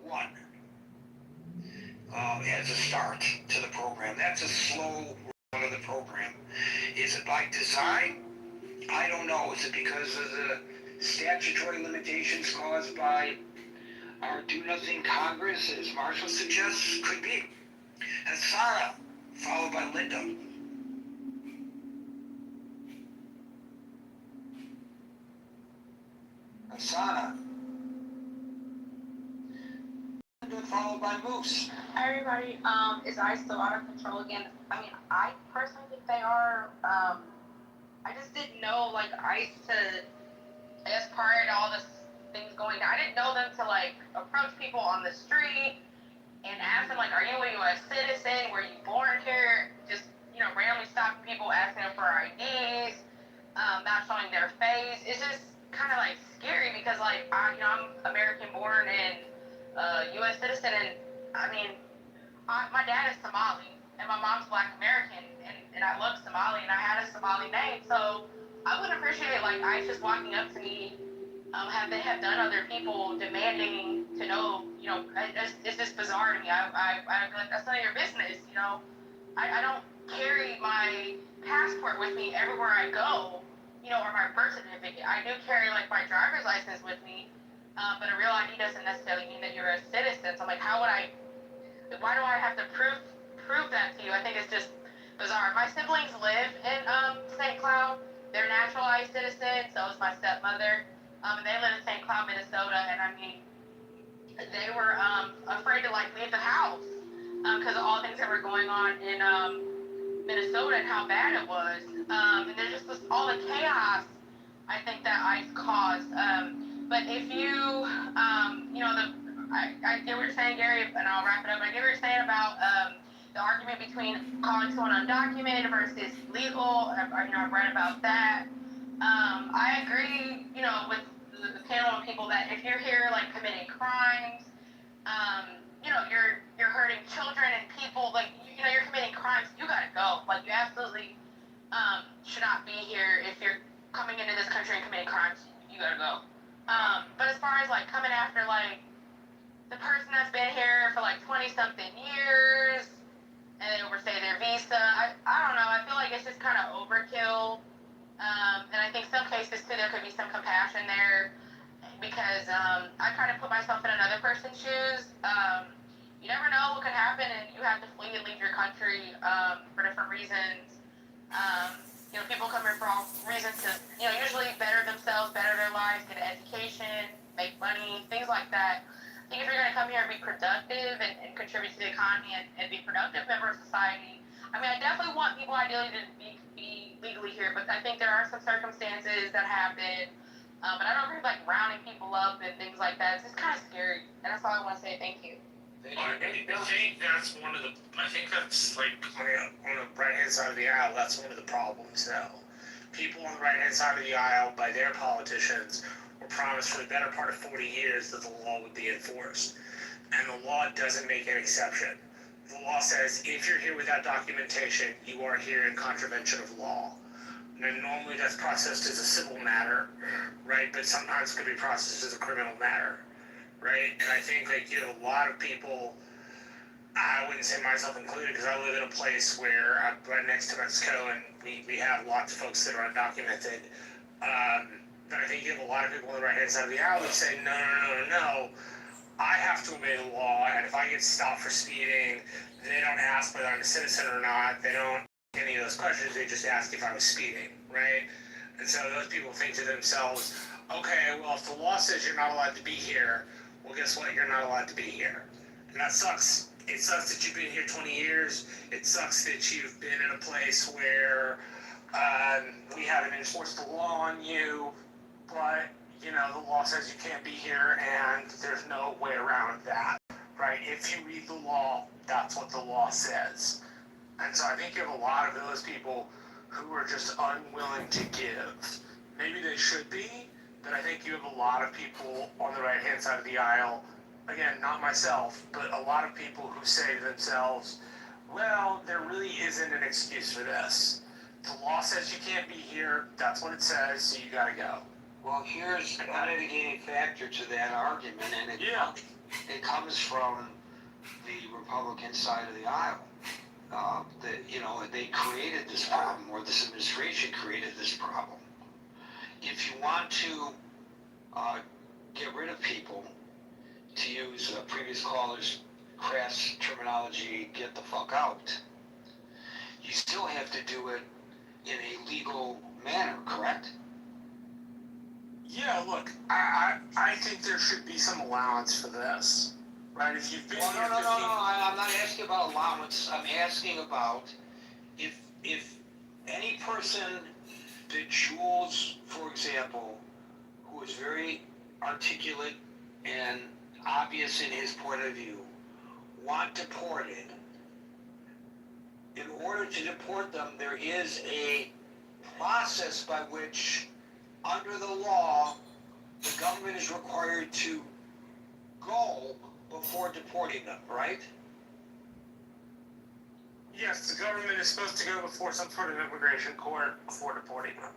One. As a start to the program. That's a slow run of the program. Is it by design? I don't know. Is it because of the statutory limitations caused by our do-nothing Congress, as Marshall suggests? Could be. Hasana, followed by Linda. Hasana. Linda, followed by Moose. Hi everybody, is ICE still out of control again? I mean, I personally think they are. I just didn't know, ICE I guess prior to all this things going down, I didn't know them to, approach people on the street and ask them, are you a U.S. citizen? Were you born here? Just, randomly stopping people, asking them for IDs, not showing their face. It's just kind of, scary because, I'm American born and U.S. citizen, and, I mean, my dad is Somali, and my mom's Black American, and I love Somali, and I had a Somali name, so I would appreciate, ICE just walking up to me, have they have done other people demanding to know, it's just bizarre to me. I that's none of your business, I don't carry my passport with me everywhere I go, or my birth certificate. I do carry, my driver's license with me, but a real ID doesn't necessarily mean that you're a citizen, so I'm like, why do I have to prove that to you? I think it's just bizarre. My siblings live in St. Cloud. They're naturalized citizens, so is my stepmother. And they live in St. Cloud, Minnesota, and I mean, they were afraid to leave the house because of all the things that were going on in Minnesota and how bad it was. And there's just all the chaos I think that ICE caused. But if you, I get what you're saying, Gary, and I'll wrap it up. I get what you're saying about the argument between calling someone undocumented versus legal. I've read about that. I agree, with the panel of people that if you're here, committing crimes, you're hurting children and people, you're committing crimes, you gotta go. You absolutely should not be here if you're coming into this country and committing crimes. You gotta go. But as far as coming after the person that's been here for 20-something years and they overstay their visa, I don't know. I feel like it's just kind of overkill. And I think some cases too there could be some compassion there because I kind of put myself in another person's shoes. You never know what could happen, and you have to flee and leave your country for different reasons. People come here for all reasons to, usually better themselves, better their lives, get an education, make money, things like that. I think if you're going to come here and be productive and contribute to the economy and be a productive member of society, I mean, I definitely want people ideally to be legally here, but I think there are some circumstances that happen. But I don't agree with rounding people up and things like that. It's just kind of scary, and that's all I want to say. Thank you. I think that's on the right hand side of the aisle, that's one of the problems now. People on the right hand side of the aisle, by their politicians, were promised for the better part of 40 years that the law would be enforced. And the law doesn't make an exception. The law says if you're here without documentation, you are here in contravention of law. And normally that's processed as a civil matter, right? But sometimes it could be processed as a criminal matter. Right, and I think a lot of people, I wouldn't say myself included because I live in a place where I'm right next to Mexico and we have lots of folks that are undocumented. But I think you have a lot of people on the right hand side of the aisle that say, no, I have to obey the law, and if I get stopped for speeding, they don't ask whether I'm a citizen or not, they don't ask any of those questions, they just ask if I was speeding, right? And so those people think to themselves, okay, well, if the law says you're not allowed to be here, well, guess what? You're not allowed to be here. And that sucks it sucks that you've been here 20 years. It sucks that you've been in a place where we haven't enforced the law on you, but, you know, the law says you can't be here, and there's no way around that, right? If you read the law, that's what the law says. And so I think you have a lot of those people who are just unwilling to give. Maybe they should be, but I think you have a lot of people on the right-hand side of the aisle, again, not myself, but a lot of people who say to themselves, well, there really isn't an excuse for this. The law says you can't be here, that's what it says, so you gotta go. Well, here's a mitigating factor to that argument, and it comes from the Republican side of the aisle. That, you know, they created this problem, or this administration created this problem. If you want to get rid of people, to use a previous caller's crass terminology, get the fuck out, you still have to do it in a legal manner, correct? Yeah, look, I think there should be some allowance for this, right? If you've been Well, here no, 15... I'm not asking about allowance. I'm asking about if any person that Jules, for example, who is very articulate and obvious in his point of view, want deported, in order to deport them, there is a process by which, under the law, the government is required to go before deporting them, right? Yes, the government is supposed to go before some sort of immigration court before deporting them.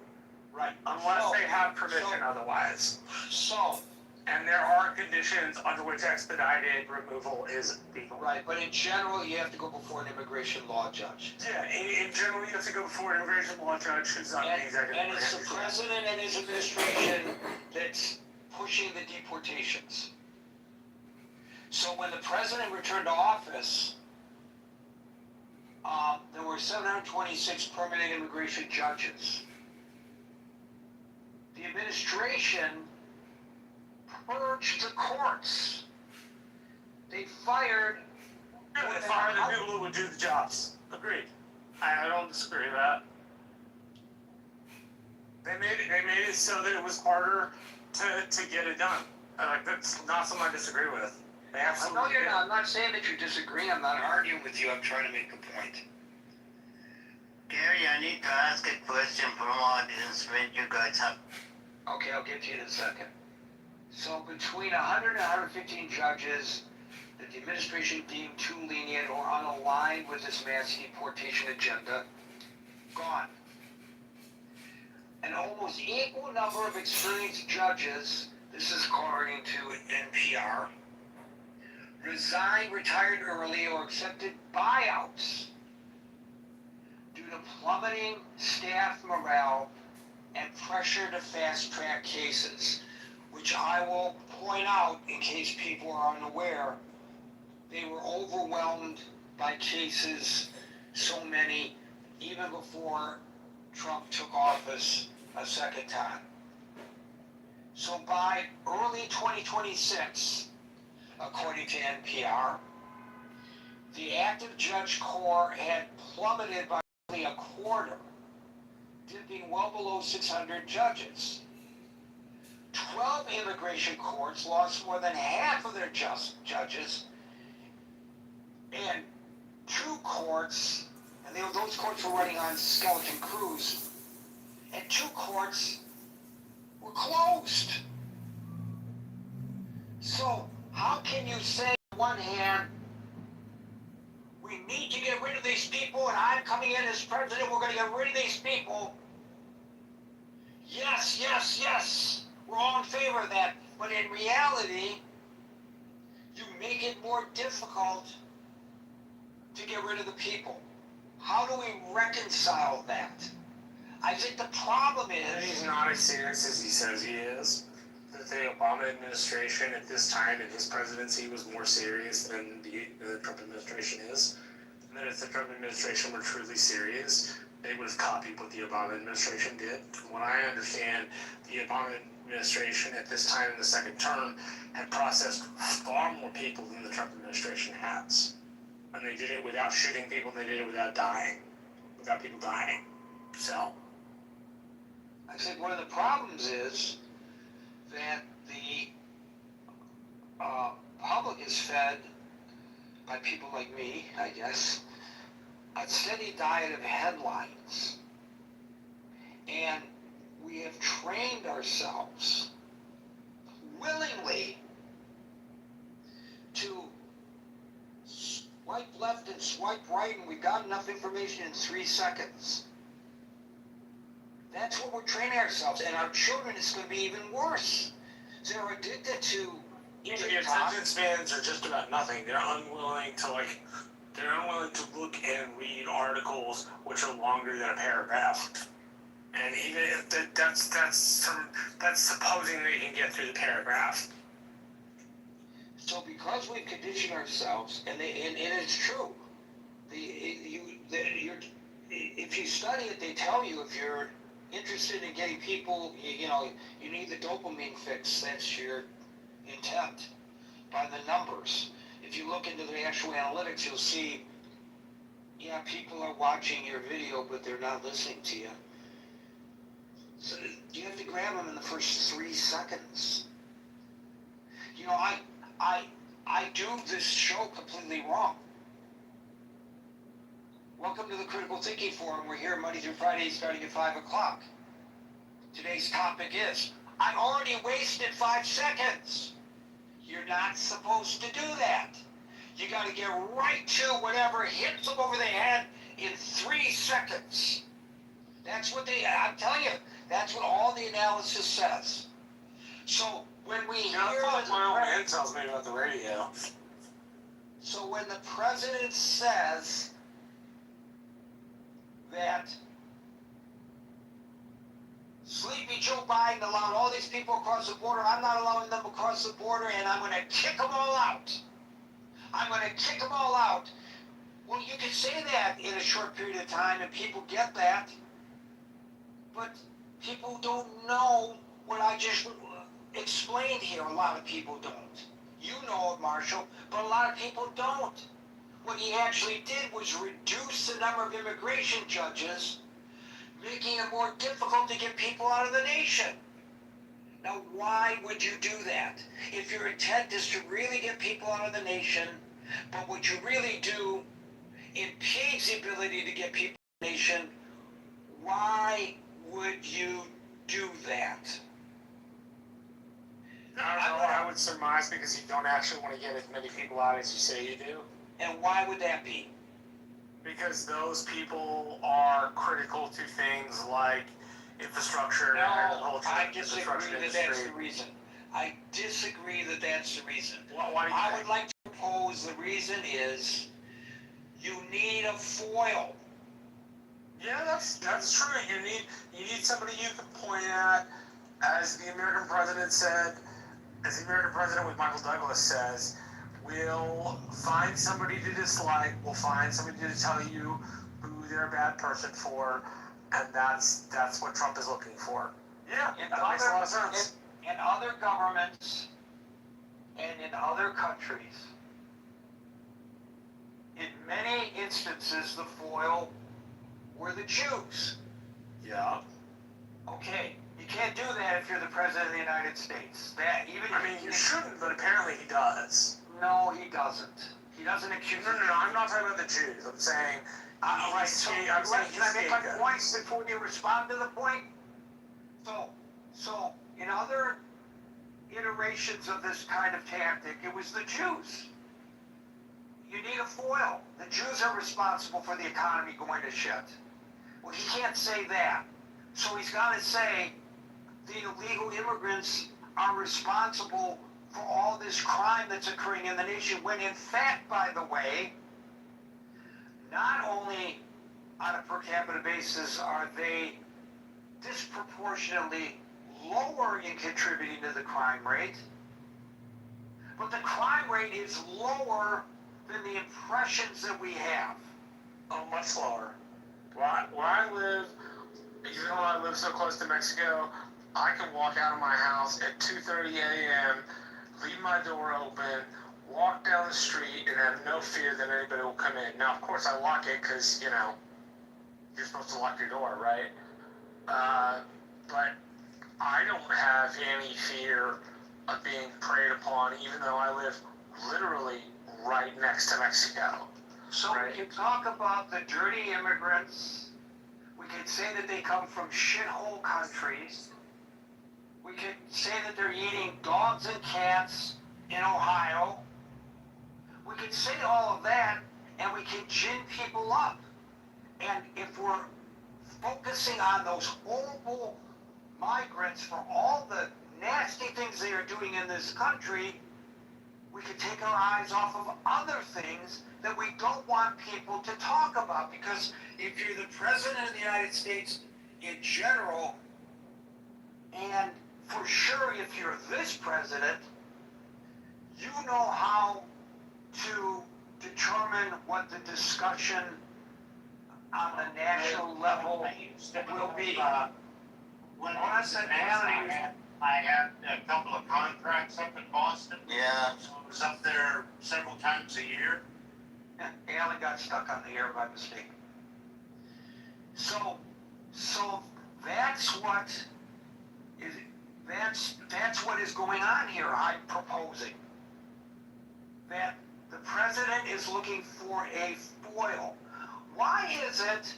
Right. Unless they have permission otherwise. So, and there are conditions under which expedited removal is legal. Right, but in general, you have to go before an immigration law judge. Yeah, in general, you have to go before an immigration law judge who's on the executive branch. And it's the president and his administration that's pushing the deportations. So when the president returned to office, there were 726 permanent immigration judges. The administration purged the courts. They fired... Yeah, they fired the people who would do the jobs. Agreed. I don't disagree with that. They made it so that it was harder to get it done. Like, that's not something I disagree with. They absolutely I know you're not. I'm not saying that you disagree. I'm not arguing with you. I'm trying to make a point. Gary, I need to ask a question from audience when you guys have... Okay, I'll get to you in a second. So between 100 and 115 judges that the administration deemed too lenient or unaligned with this mass deportation agenda, gone. An almost equal number of experienced judges, this is according to NPR, resigned, retired early, or accepted buyouts due to plummeting staff morale and pressure to fast-track cases, which I will point out in case people are unaware. They were overwhelmed by cases, so many, even before Trump took office a second time. So by early 2026, according to NPR, the active judge corps had plummeted by nearly a quarter, dipping well below 600 judges. 12 immigration courts lost more than half of their judges, and 2 courts, and those courts were running on skeleton crews, and 2 courts were closed. So how can you say on one hand, we need to get rid of these people, and I'm coming in as president, we're going to get rid of these people. Yes, yes, yes, we're all in favor of that. But in reality, you make it more difficult to get rid of the people. How do we reconcile that? I think the problem is... And he's not as serious as he says he is. That the Obama administration at this time in his presidency was more serious than the Trump administration is. And that if the Trump administration were truly serious, they would have copied what the Obama administration did. From what I understand, the Obama administration at this time in the second term had processed far more people than the Trump administration has. And they did it without shooting people, they did it without people dying. So, I said one of the problems is that the public is fed by people like me, I guess, a steady diet of headlines. And we have trained ourselves willingly to swipe left and swipe right, and we've got enough information in 3 seconds. That's what we're training ourselves, and our children, it's going to be even worse. They're addicted to even the TikTok. attention spans are just about nothing. They're unwilling to look and read articles which are longer than a paragraph. And even if that's supposing they can get through the paragraph. So because we've conditioned ourselves, and it's true, if you study it, they tell you if you're interested in getting people, you need the dopamine fix. That's your intent by the numbers. If you look into the actual analytics, you'll see, people are watching your video, but they're not listening to you. So you have to grab them in the first 3 seconds. I do this show completely wrong. Welcome to the Critical Thinking Forum. We're here Monday through Friday starting at 5 o'clock. Today's topic is, I already wasted 5 seconds. You're not supposed to do that. You got to get right to whatever hits them over the head in 3 seconds. That's what I'm telling you, that's what all the analysis says. So when we hear That's what my old man tells me about the radio. So when the president says that Sleepy Joe Biden allowed all these people across the border, I'm not allowing them across the border, and I'm going to kick them all out. I'm going to kick them all out. Well, you can say that in a short period of time, and people get that. But people don't know what I just explained here. A lot of people don't. You know it, Marshall, but a lot of people don't. What he actually did was reduce the number of immigration judges, making it more difficult to get people out of the nation. Now, why would you do that? If your intent is to really get people out of the nation, but what you really do impedes the ability to get people out of the nation, why would you do that? I don't know, I would surmise because you don't actually want to get as many people out as you say you do. And why would that be? Because those people are critical to things like infrastructure and the whole I disagree infrastructure that industry. that's the reason. I disagree that that's the reason. Why do you I think? would like to propose the reason is you need a foil. Yeah, that's true. You need somebody you can point at, as the American president said, as the American president with Michael Douglas says, we'll find somebody to dislike, we'll find somebody to tell you who they're a bad person for, and that's what Trump is looking for. Yeah, that makes a lot of sense. In other governments and in other countries, in many instances, the foil were the Jews. Yeah. Okay, you can't do that if you're the president of the United States. You shouldn't, but apparently he does. No, he doesn't. He doesn't accuse. No, I'm not talking about the Jews. I'm saying. Right. So, can I make my point before you respond to the point? So in other iterations of this kind of tactic, it was the Jews. You need a foil. The Jews are responsible for the economy going to shit. Well, he can't say that. So he's got to say the illegal immigrants are responsible for all this crime that's occurring in the nation, when in fact, by the way, not only on a per capita basis are they disproportionately lower in contributing to the crime rate, but the crime rate is lower than the impressions that we have. Oh, much lower. Where I live, even though I live so close to Mexico, I can walk out of my house at 2:30 a.m., leave my door open, walk down the street and have no fear that anybody will come in. Now, of course, I lock it because, you know, you're supposed to lock your door, right? But I don't have any fear of being preyed upon, even though I live literally right next to Mexico. So Right. we can talk about the dirty immigrants. We can say that they come from shithole countries. We can say that they're eating dogs and cats in Ohio. We can say all of that, and we can gin people up. And if we're focusing on those horrible migrants for all the nasty things they are doing in this country, we can take our eyes off of other things that we don't want people to talk about. Because if you're the president of the United States in general, and for sure if you're this president, you know how to determine what the discussion on the national level will be. When I was in County, I had a couple of contracts up in Boston. Yeah. So I was up there several times a year. Alan got stuck on the air by mistake. So that's what is going on here. I'm proposing that the president is looking for a foil. Why is it,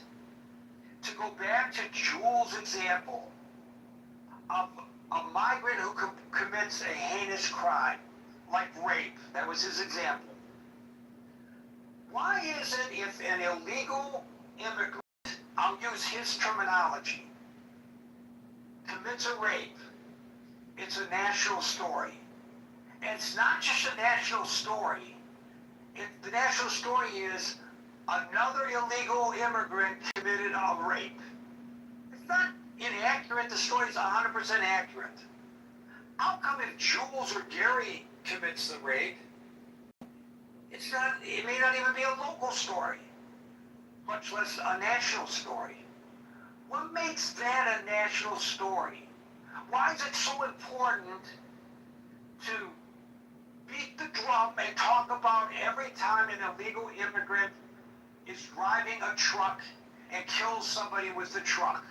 to go back to Jules' example of a migrant who commits a heinous crime, like rape, that was his example. Why is it if an illegal immigrant, I'll use his terminology, commits a rape, it's a national story? And it's not just a national story. The national story is another illegal immigrant committed a rape. It's not inaccurate, the story is 100% accurate. How come if Jules or Gary commits the rape, it may not even be a local story, much less a national story? What makes that a national story? Why is it so important to beat the drum and talk about every time an illegal immigrant is driving a truck and kills somebody with the truck?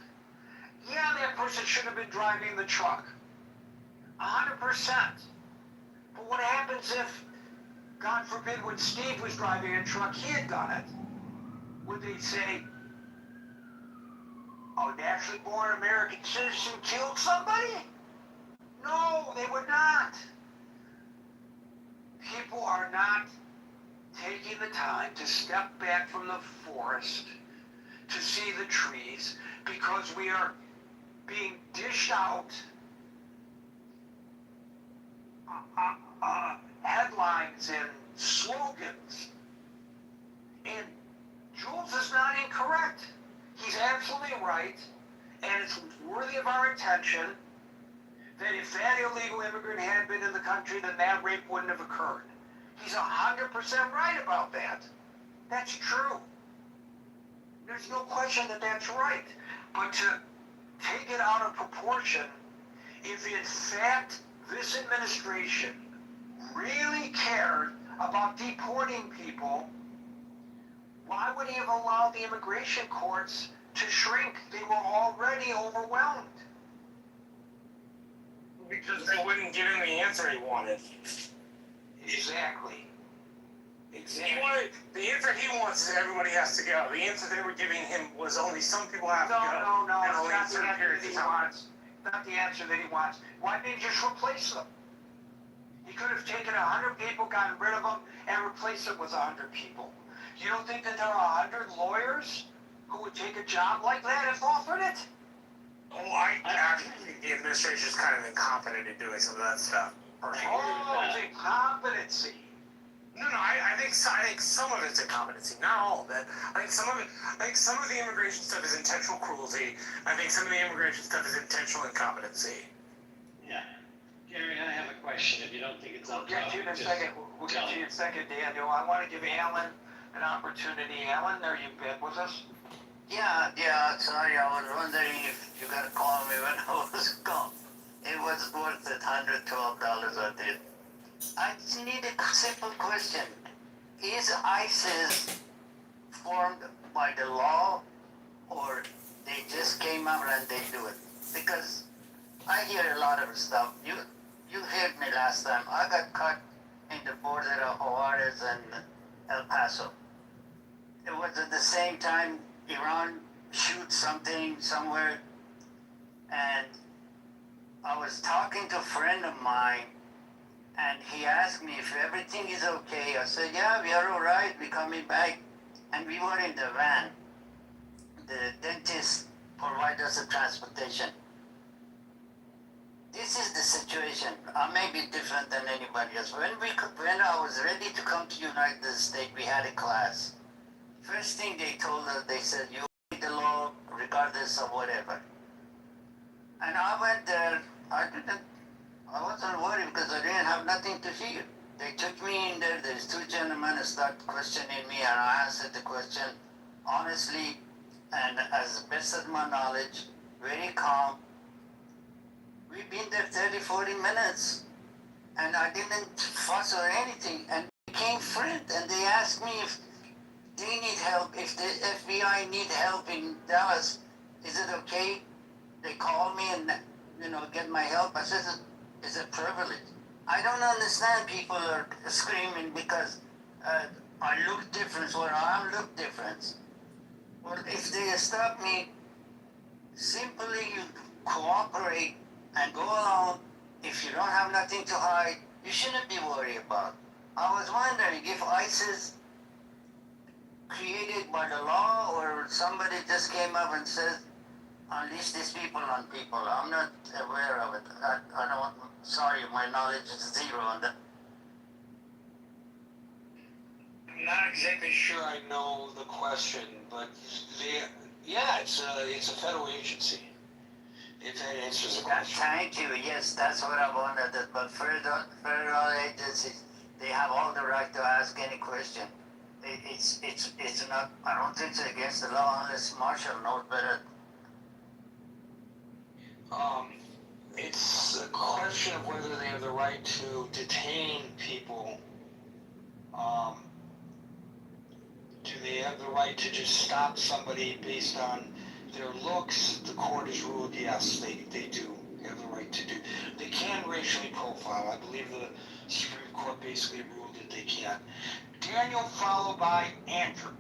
Yeah, that person should have been driving the truck. 100%. But what happens if, God forbid, when Steve was driving a truck, he had done it? Would they say, a naturally born American citizen killed somebody? No, they would not. People are not taking the time to step back from the forest to see the trees, because we are being dished out headlines and slogans. And Jules is not incorrect. He's absolutely right, and it's worthy of our attention that if that illegal immigrant had been in the country, then that rape wouldn't have occurred. He's 100% right about that. That's true. There's no question that that's right. But to take it out of proportion, if in fact this administration really cared about deporting people, why would he have allowed the immigration courts to shrink? They were already overwhelmed. Because they wouldn't give him the answer he wanted. Exactly. The answer he wants is everybody has to go. The answer they were giving him was only some people have to go. No, And it's only not the certain answer periods that of he time. wants. Not the answer that he wants. Why didn't he just replace them? He could have taken 100 people, gotten rid of them, and replaced them with 100 people. You don't think that there are 100 lawyers who would take a job like that if offered it? Oh, I actually think the administration is kind of incompetent at doing some of that stuff. Oh, it's incompetency. No, I think some of it's incompetency, not all of it. I think some of the immigration stuff is intentional cruelty. I think some of the immigration stuff is intentional incompetency. Yeah. Gary, I have a question if you don't think it's We'll on get to you in a topic. second. We'll get to you in a second, Daniel. I want to give Alan an opportunity. Alan, are you back with us? Yeah, sorry, I was wondering if you gotta call me when I was gone. It was worth it, $112 I did. I just need a simple question. Is ISIS formed by the law, or they just came up and they do it? Because I hear a lot of stuff. You heard me last time. I got caught in the border of Juarez and El Paso. It was at the same time Iran shoot something somewhere, and I was talking to a friend of mine, and he asked me if everything is okay. I said, yeah, we are all right. We're coming back. And we were in the van. The dentist provided us the transportation. This is the situation. I may be different than anybody else. When I was ready to come to United States, we had a class. First thing they told us, they said, you obey the law regardless of whatever. And I went there. I wasn't worried because I didn't have nothing to fear. They took me in there. There's two gentlemen who started questioning me, and I answered the question honestly and as best of my knowledge, very calm. We've been there 30, 40 minutes, and I didn't fuss or anything, and became friends. And they asked me if they need help, if the FBI need help in Dallas, is it okay? They call me and get my help. I said, it's a privilege. I don't understand people are screaming because I look different or I look different. Well, if they stop me, simply you cooperate and go along. If you don't have nothing to hide, you shouldn't be worried about. I was wondering if ISIS created by the law or somebody just came up and said, unleash these people on people. I'm not aware of it. I don't, sorry, my knowledge is zero on that. I'm not exactly sure I know the question, but it's a federal agency. If that answers the question. Thank you. Yes, that's what I wanted. But federal agencies, they have all the right to ask any question. It's not. I don't think it's against the law unless Marshall knows better. It's a question of whether they have the right to detain people. Do they have the right to just stop somebody based on their looks? The court has ruled yes, they do have the right to do. They can racially profile. I believe the Supreme Court basically ruled that they can. Daniel, followed by Andrew.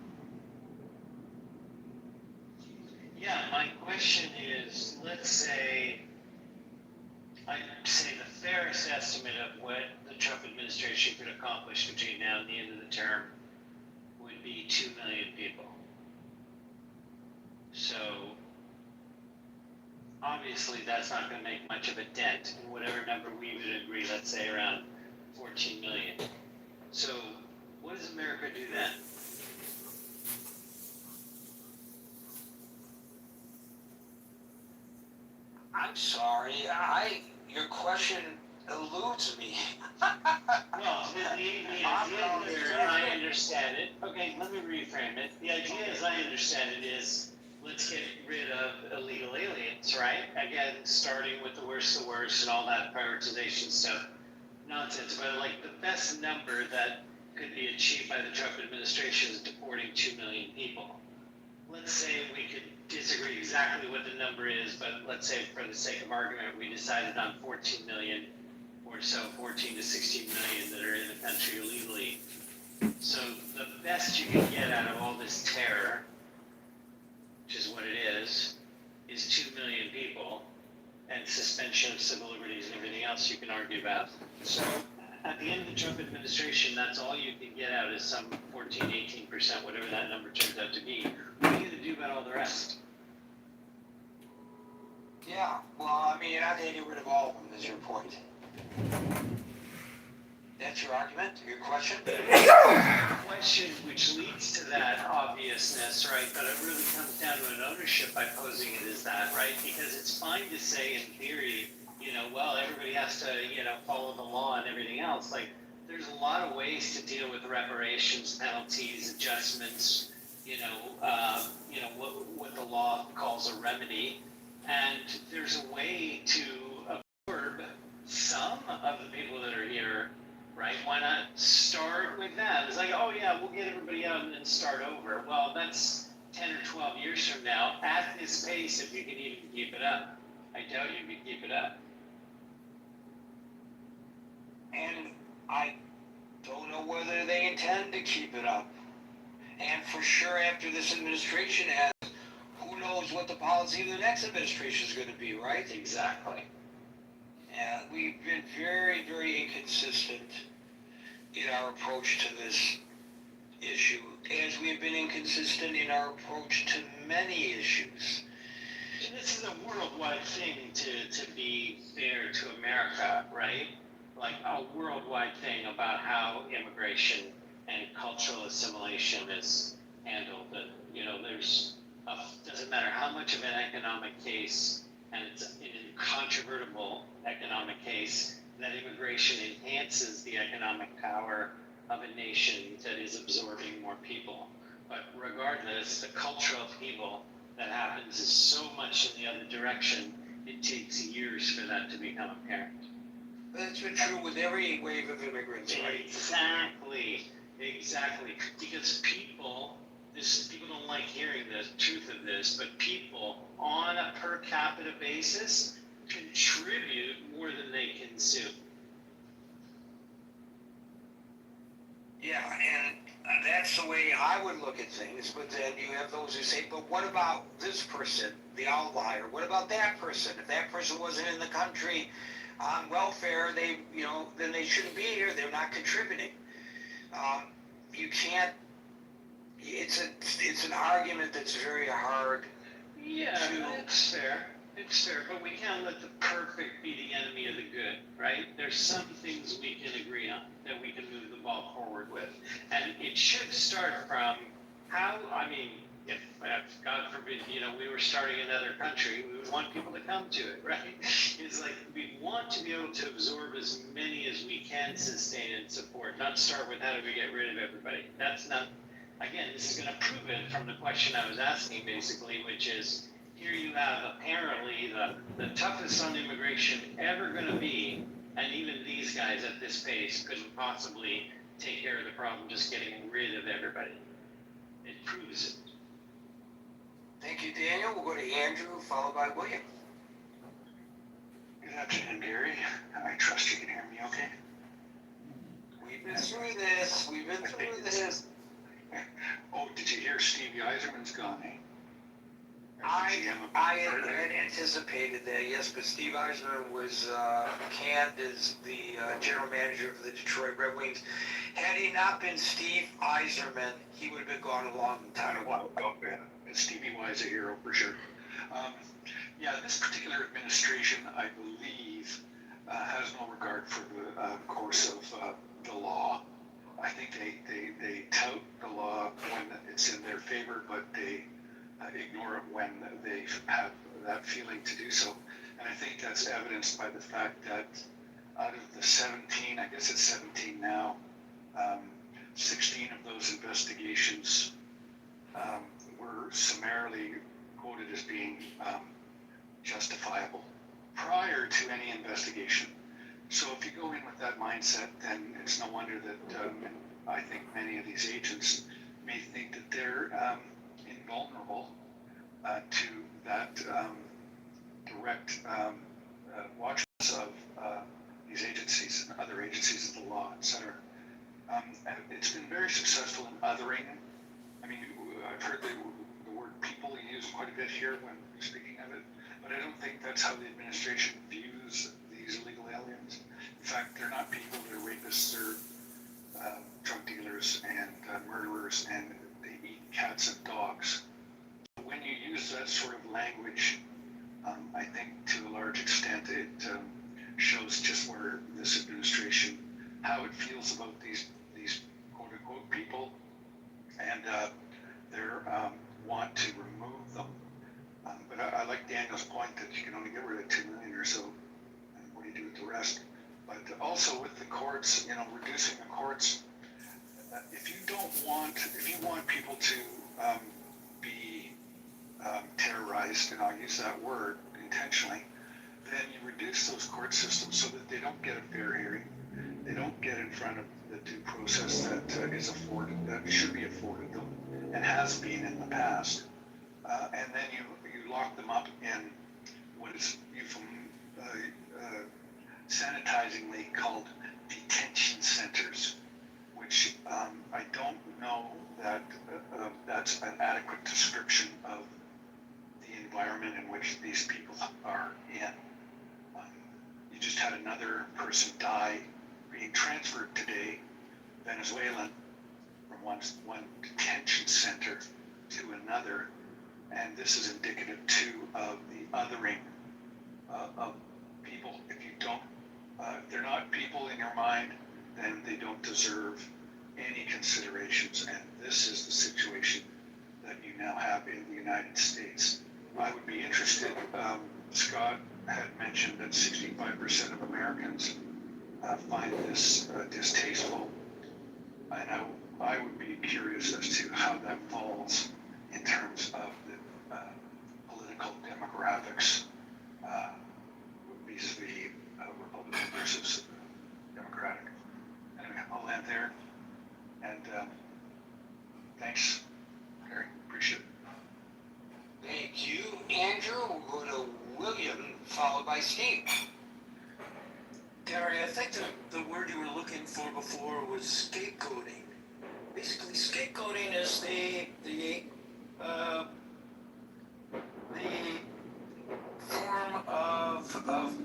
Yeah, my question is, let's say, I'd say the fairest estimate of what the Trump administration could accomplish between now and the end of the term would be 2 million people. So, obviously that's not going to make much of a dent in whatever number we would agree, let's say around 14 million. So, what does America do then? I'm sorry, your question eludes me. Well, the idea there, I understand it. Okay, let me reframe it. The idea, as I understand it, is let's get rid of illegal aliens, right? Again, starting with the worst and all that prioritization stuff. Nonsense, but like the best number that could be achieved by the Trump administration is deporting 2 million people. Let's say we could disagree exactly what the number is, but let's say for the sake of argument, we decided on 14 million or so, 14 to 16 million that are in the country illegally. So the best you can get out of all this terror, which is what it is 2 million people, and suspension of civil liberties and everything else you can argue about. So at the end of the Trump administration, that's all you can get out is some 14, 18%, whatever that number turns out to be. What are you going to do about all the rest? Yeah, well, I mean, you're not getting rid of all of them, is your point. That's your argument, your question? Question which leads to that obviousness, right? But it really comes down to an ownership by posing it as that, right? Because it's fine to say in theory, well, everybody has to, follow the law and everything else. Like, there's a lot of ways to deal with reparations, penalties, adjustments, what the law calls a remedy. And there's a way to absorb some of the people that are here right? Why not start with that? It's like, oh yeah, we'll get everybody out and then start over. Well, that's 10 or 12 years from now at this pace, if you can even keep it up. I doubt you can keep it up. And I don't know whether they intend to keep it up. And for sure, after this administration has, who knows what the policy of the next administration is going to be, right? Exactly. And we've been very, very inconsistent in our approach to this issue, as we have been inconsistent in our approach to many issues. And this is a worldwide thing, to be fair to America, right? Like a worldwide thing about how immigration and cultural assimilation is handled. And, doesn't matter how much of an economic case, and it's an incontrovertible economic case, that immigration enhances the economic power of a nation that is absorbing more people. But regardless, the cultural upheaval that happens is so much in the other direction, it takes years for that to become apparent. That's been true with every wave of immigrants, right? Exactly. Because people don't like hearing the truth of this, but people on a per capita basis contribute more than they consume. Yeah, and that's the way I would look at things, but then you have those who say, but what about this person, the outlier? What about that person? If that person wasn't in the country on welfare, then they shouldn't be here. They're not contributing. You can't. It's an argument that's very hard. Yeah, it's fair. It's fair, but we can't let the perfect be the enemy of the good, right? There's some things we can agree on that we can move the ball forward with, and it should start from if God forbid, we were starting another country, we would want people to come to it, right? It's like we want to be able to absorb as many as we can sustain and support, not start with how do we get rid of everybody. That's not, again, this is going to prove it from the question I was asking basically, which is, here you have apparently the toughest on immigration ever going to be, and even these guys at this pace couldn't possibly take care of the problem just getting rid of everybody. It proves it. Thank you, Daniel. We'll go to Andrew, followed by William. Good afternoon, Gary. I trust you can hear me okay. We've been through this. Oh, did you hear Stevie Eiserman's gone, eh? I had anticipated that, yes, but Steve Eisner was canned as the general manager of the Detroit Red Wings. Had he not been Steve Eiserman, he would have been gone a long time ago. Stevie was a hero for sure. This particular administration, I believe, has no regard for the course of the law. I think they tout the law when it's in their favor, but they ignore it when they have that feeling to do so. And I think that's evidenced by the fact that out of the 17, I guess it's 17 now, 16 of those investigations were summarily quoted as being justifiable prior to any investigation. So if you go in with that mindset, then it's no wonder that I think many of these agents may think that they're invulnerable to that direct watches of these agencies and other agencies of the law, etc. It's been very successful in othering. I mean, I've heard the word people used quite a bit here when speaking of it, but I don't think that's how the administration views these illegal aliens. In fact, they're not people, they're rapists, they're drug dealers and murderers, and they eat cats and dogs. When you use that sort of language, I think to a large extent it shows just where this administration, how it feels about these quote-unquote people, and their want to remove them. But I like Daniel's point that you can only get rid of 2 million or so, and what do you do with the rest? But also with the courts, reducing the courts, if you want people to be terrorized, and I'll use that word intentionally, then you reduce those court systems so that they don't get a fair hearing, they don't get in front of the due process that is afforded, that should be afforded them, and has been in the past. And then you lock them up in what is sanitizingly called detention centers, which I don't know that that's an adequate description of the environment in which these people are in. You just had another person die being transferred today, Venezuelan, from one detention center to another, and this is indicative too of the othering of people. If you don't, if they're not people in your mind, then they don't deserve any considerations, and this is the situation that you now have in the United States. I would be interested, Scott had mentioned that 65% of Americans find this distasteful, and I would be curious as to how that falls in terms of the political demographics vis-a-vis Republican versus Democratic. Anyway, I'll end there, and thanks, Gary, appreciate it. Thank you, Andrew. We'll go to William, followed by Steve. Gary, I think the word you were looking for before was scapegoating. Basically, scapegoating is the form of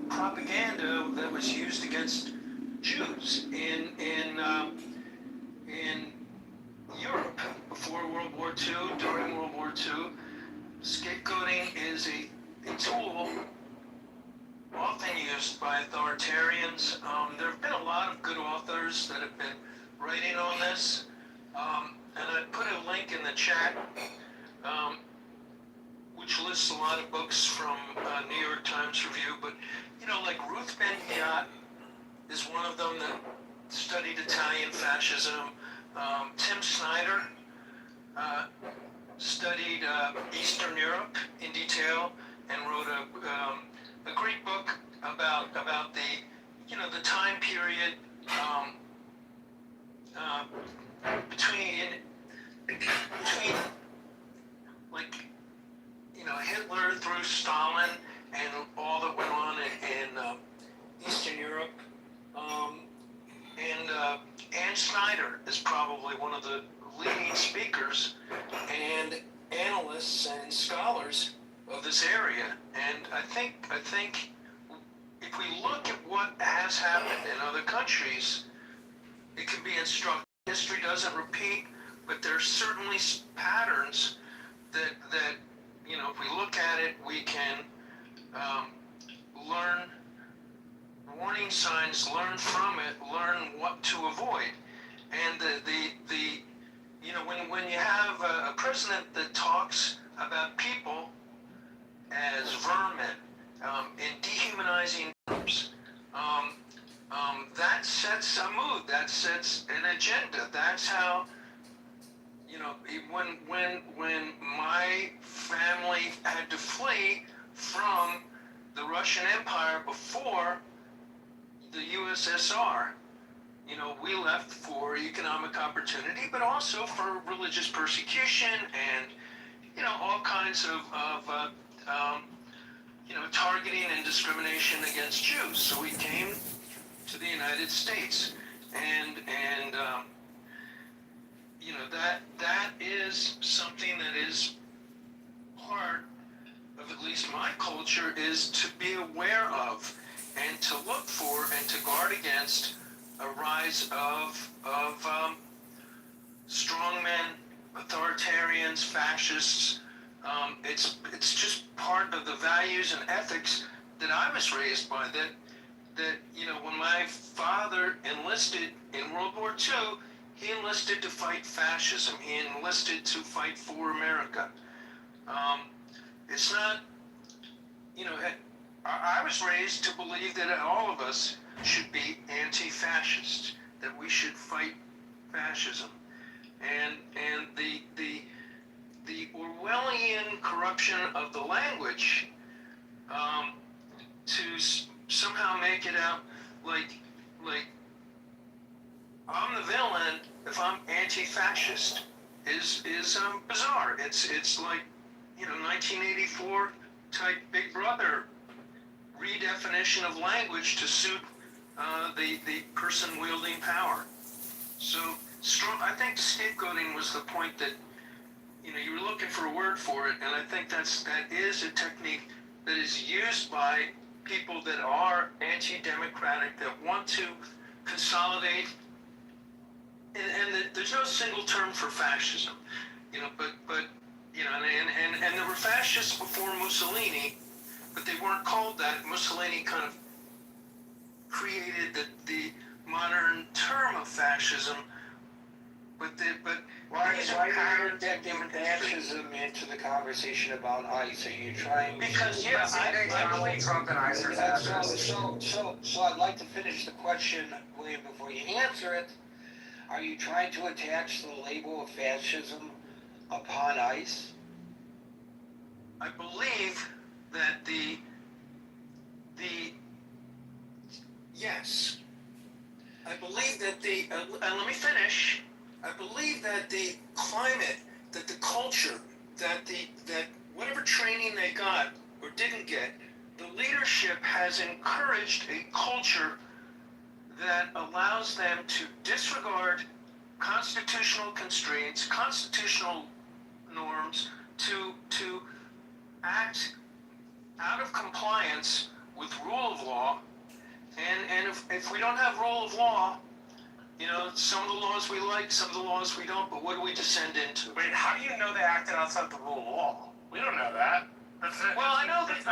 propaganda that was used against Jews in Europe before World War II, during World War II. Scapegoating is a tool often used by authoritarians. There have been a lot of good authors that have been writing on this, and I put a link in the chat, which lists a lot of books from New York Times Review. But like Ruth Ben-Ghiat is one of them that studied Italian fascism. Tim Snyder studied Eastern Europe in detail and wrote a great book about the time period between like Hitler through Stalin and all that went on in Eastern Europe. And Ann Snyder is probably one of the leading speakers and analysts and scholars of this area. And I think if we look at what has happened in other countries, it can be instructive. History doesn't repeat, but there's certainly patterns that if we look at it, we can learn warning signs, learn from it, learn what to avoid. And when you have a president that talks about people as vermin in dehumanizing terms, that sets a mood, that sets an agenda. That's how, when my family had to flee from the Russian Empire before the USSR, we left for economic opportunity, but also for religious persecution and, all kinds of targeting and discrimination against Jews. So we came to the United States, and that is something that is part of at least my culture, is to be aware of and to look for and to guard against a rise of strongmen, authoritarians, fascists. It's just part of the values and ethics that I was raised by. That when my father enlisted in World War II, he enlisted to fight fascism. He enlisted to fight for America. It's not, I was raised to believe that all of us should be anti-fascist, that we should fight fascism. And the Orwellian corruption of the language to somehow make it out like if I'm anti-fascist is bizarre. It's like, 1984 type Big Brother redefinition of language to suit the person wielding power. So I think scapegoating was the point that you were looking for a word for it, and I think that is a technique that is used by people that are anti-democratic, that want to consolidate. And there's no single term for fascism, and there were fascists before Mussolini, but they weren't called that. Mussolini kind of created the modern term of fascism, Why are you injecting fascism into the conversation about ICE? Are you trying? Because Donald Trump and ICE are fascists. So I'd like to finish the question, William, before you answer it. Are you trying to attach the label of fascism upon ICE? I believe that yes. I believe that let me finish. I believe that the climate, that the culture, that whatever training they got or didn't get, the leadership has encouraged a culture that allows them to disregard constitutional constraints, constitutional norms, to act out of compliance with rule of law. And if we don't have rule of law, some of the laws we like, some of the laws we don't, but what do we descend into? Wait, how do you know they acted outside the rule of law? We don't know that. Well, I know that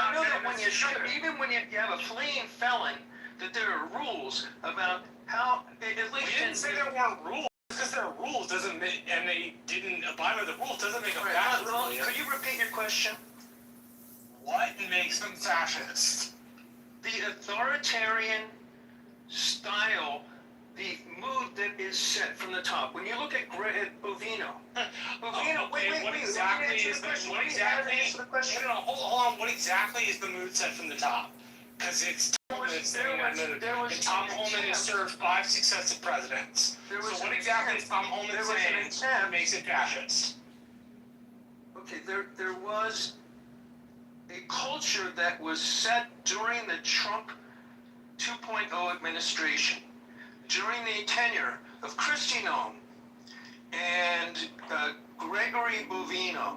when you even when you have a fleeing felon, that there are rules about how, at least. We didn't say there weren't rules. Because there are rules doesn't make, and they didn't abide by the rules doesn't make them fascist. Well, could you repeat your question? What makes them fascist? The authoritarian style, the mood that is set from the top. When you look at Bovino, What exactly is the question? No, hold on. What exactly is the mood set from the top? Because it's Tom Holman saying that mood. And Tom Holman has served 5 successive presidents. So what exactly is Tom Holman saying that makes it fascist? Okay, there was a culture that was set during the Trump 2.0 administration, during the tenure of Kristi Noem and Gregory Bovino,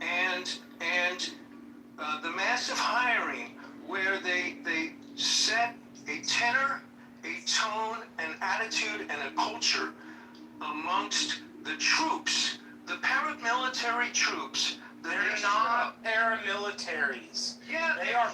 and the massive hiring where they set a tenor, a tone, an attitude, and a culture amongst the troops, the paramilitary troops. They're not paramilitaries. Yeah, they're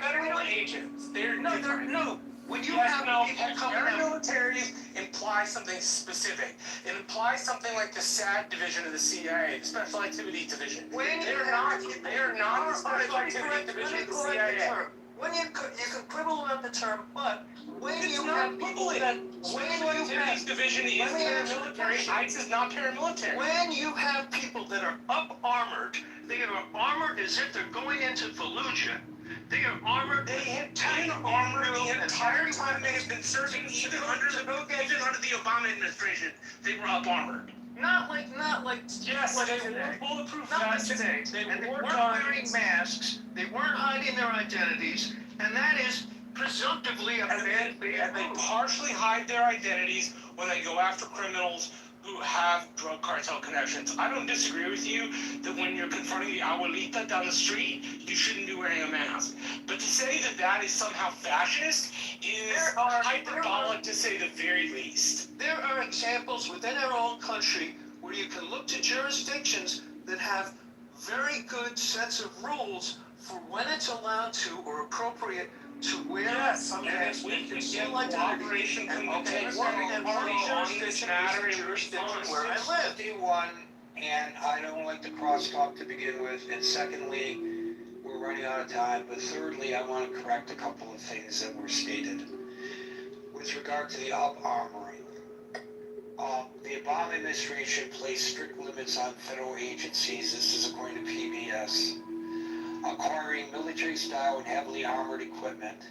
federal agents. They're different. No. When you paramilitaries imply something specific. It implies something like the SAD division of the CIA, the Special Activities Division. They're not the Special Activities Division of the CIA. When you can quibble about the term, but when It's you not have people quibbling. that Special Activities Division is paramilitary. ICE is not paramilitary. when you have people that are up armored, they are armored as if they're going into Fallujah. They are armored. They have been armored the entire time they have been serving, even under the Obama administration. They were up armored. Not like Yes, like they today. were bulletproof Not like vests. today. They They wore weren't guns. wearing masks. They weren't hiding their identities, and that is presumptively a bad They move. partially hide their identities when they go after criminals who have drug cartel connections. I don't disagree with you that when you're confronting the abuelita down the street, you shouldn't be wearing a mask. But to say that that is somehow fascist is hyperbolic to say the very least. There are examples within our own country where you can look to jurisdictions that have very good sets of rules for when it's allowed to or appropriate to wear. Yes, we can get cooperation from the Democratic Party on this matter in response. Where I live. 51, and I don't like to crosstalk to begin with, and secondly, we're running out of time, but thirdly, I want to correct a couple of things that were stated. With regard to the up-armoring, the Obama administration placed strict limits on federal agencies, this is according to PBS, acquiring military-style and heavily armored equipment,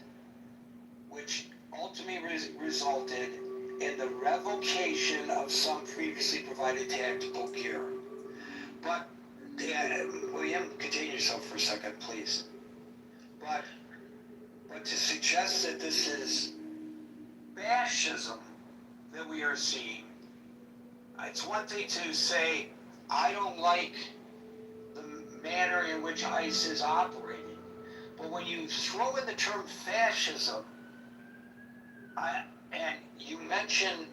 which ultimately resulted and the revocation of some previously provided tactical gear. But, William, continue yourself for a second, please. But to suggest that this is fascism that we are seeing, it's one thing to say, I don't like the manner in which ICE is operating. But when you throw in the term fascism, and you mention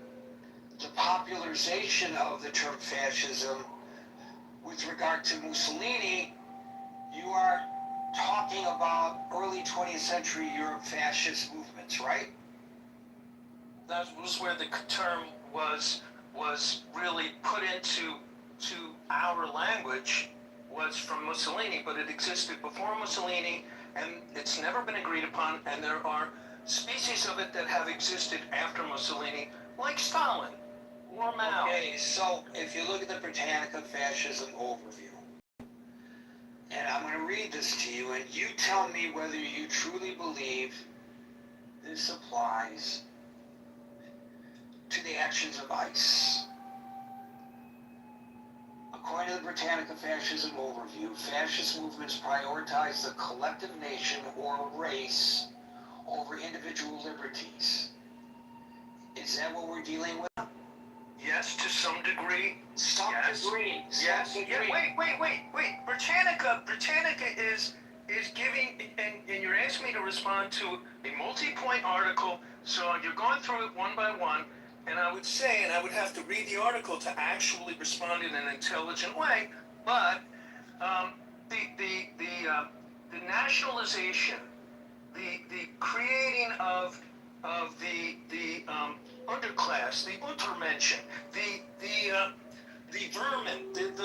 the popularization of the term fascism with regard to Mussolini, you are talking about early 20th century Europe fascist movements, right? That was where the term was really put into our language, was from Mussolini, but it existed before Mussolini, and it's never been agreed upon, and there are species of it that have existed after Mussolini, like Stalin or Mao. Okay, so if you look at the Britannica fascism overview, and I'm going to read this to you, and you tell me whether you truly believe this applies to the actions of ICE. According to the Britannica Fascism Overview, fascist movements prioritize the collective nation or race over individual liberties. Is that what we're dealing with? Yes, to some degree. Some degree. Yes. Yeah, wait. Britannica is giving, and you're asking me to respond to a multi-point article, so you're going through it one by one, and I would say, and I would have to read the article to actually respond in an intelligent way, but the nationalization, the creating of the underclass, the Untermenschen, the vermin, the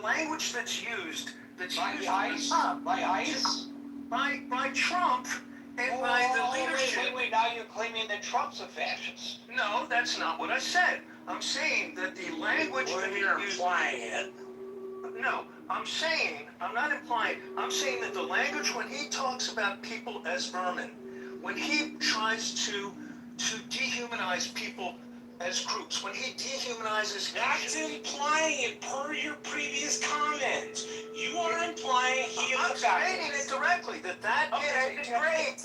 language that's used By ICE? By ICE? by Trump and by the leadership. Wait, now you're claiming that Trump's a fascist. No, that's not what I said. I'm saying that the language that he used. Implying it. No, I'm not implying, I'm saying that the language when he talks about people as vermin, when he tries to dehumanize people as groups, when he dehumanizes... That's implying it per your previous comment. You are implying he is a fascist. I'm stating it directly, that Okay, is great.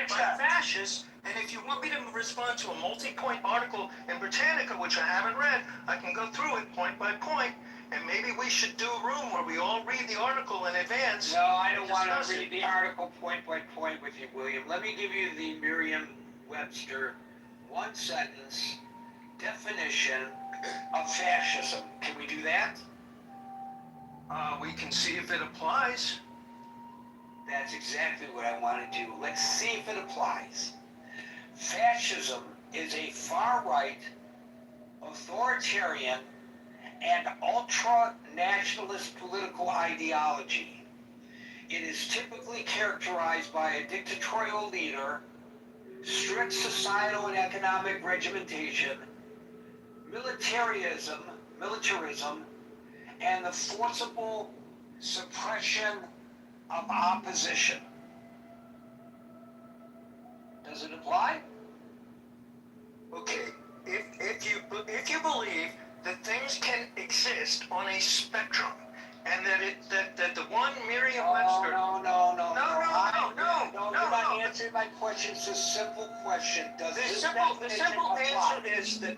by fascists, and if you want me to respond to a multi-point article in Britannica, which I haven't read, I can go through it point by point, and maybe we should do a room where we all read the article in advance. No, I don't want to read the article point by point with you, William. Let me give you the Merriam-Webster one-sentence definition of fascism. Can we do that? We can see if it applies. That's exactly what I want to do. Let's see if it applies. Fascism is a far-right, authoritarian, and ultra-nationalist political ideology. It is typically characterized by a dictatorial leader, strict societal and economic regimentation, militarism, and the forcible suppression of opposition. Does it apply? Okay, if you believe that things can exist on a spectrum, and that the one Merriam-Webster... No. You're not answering my question. It's a simple question. Does The this simple definition apply? answer is that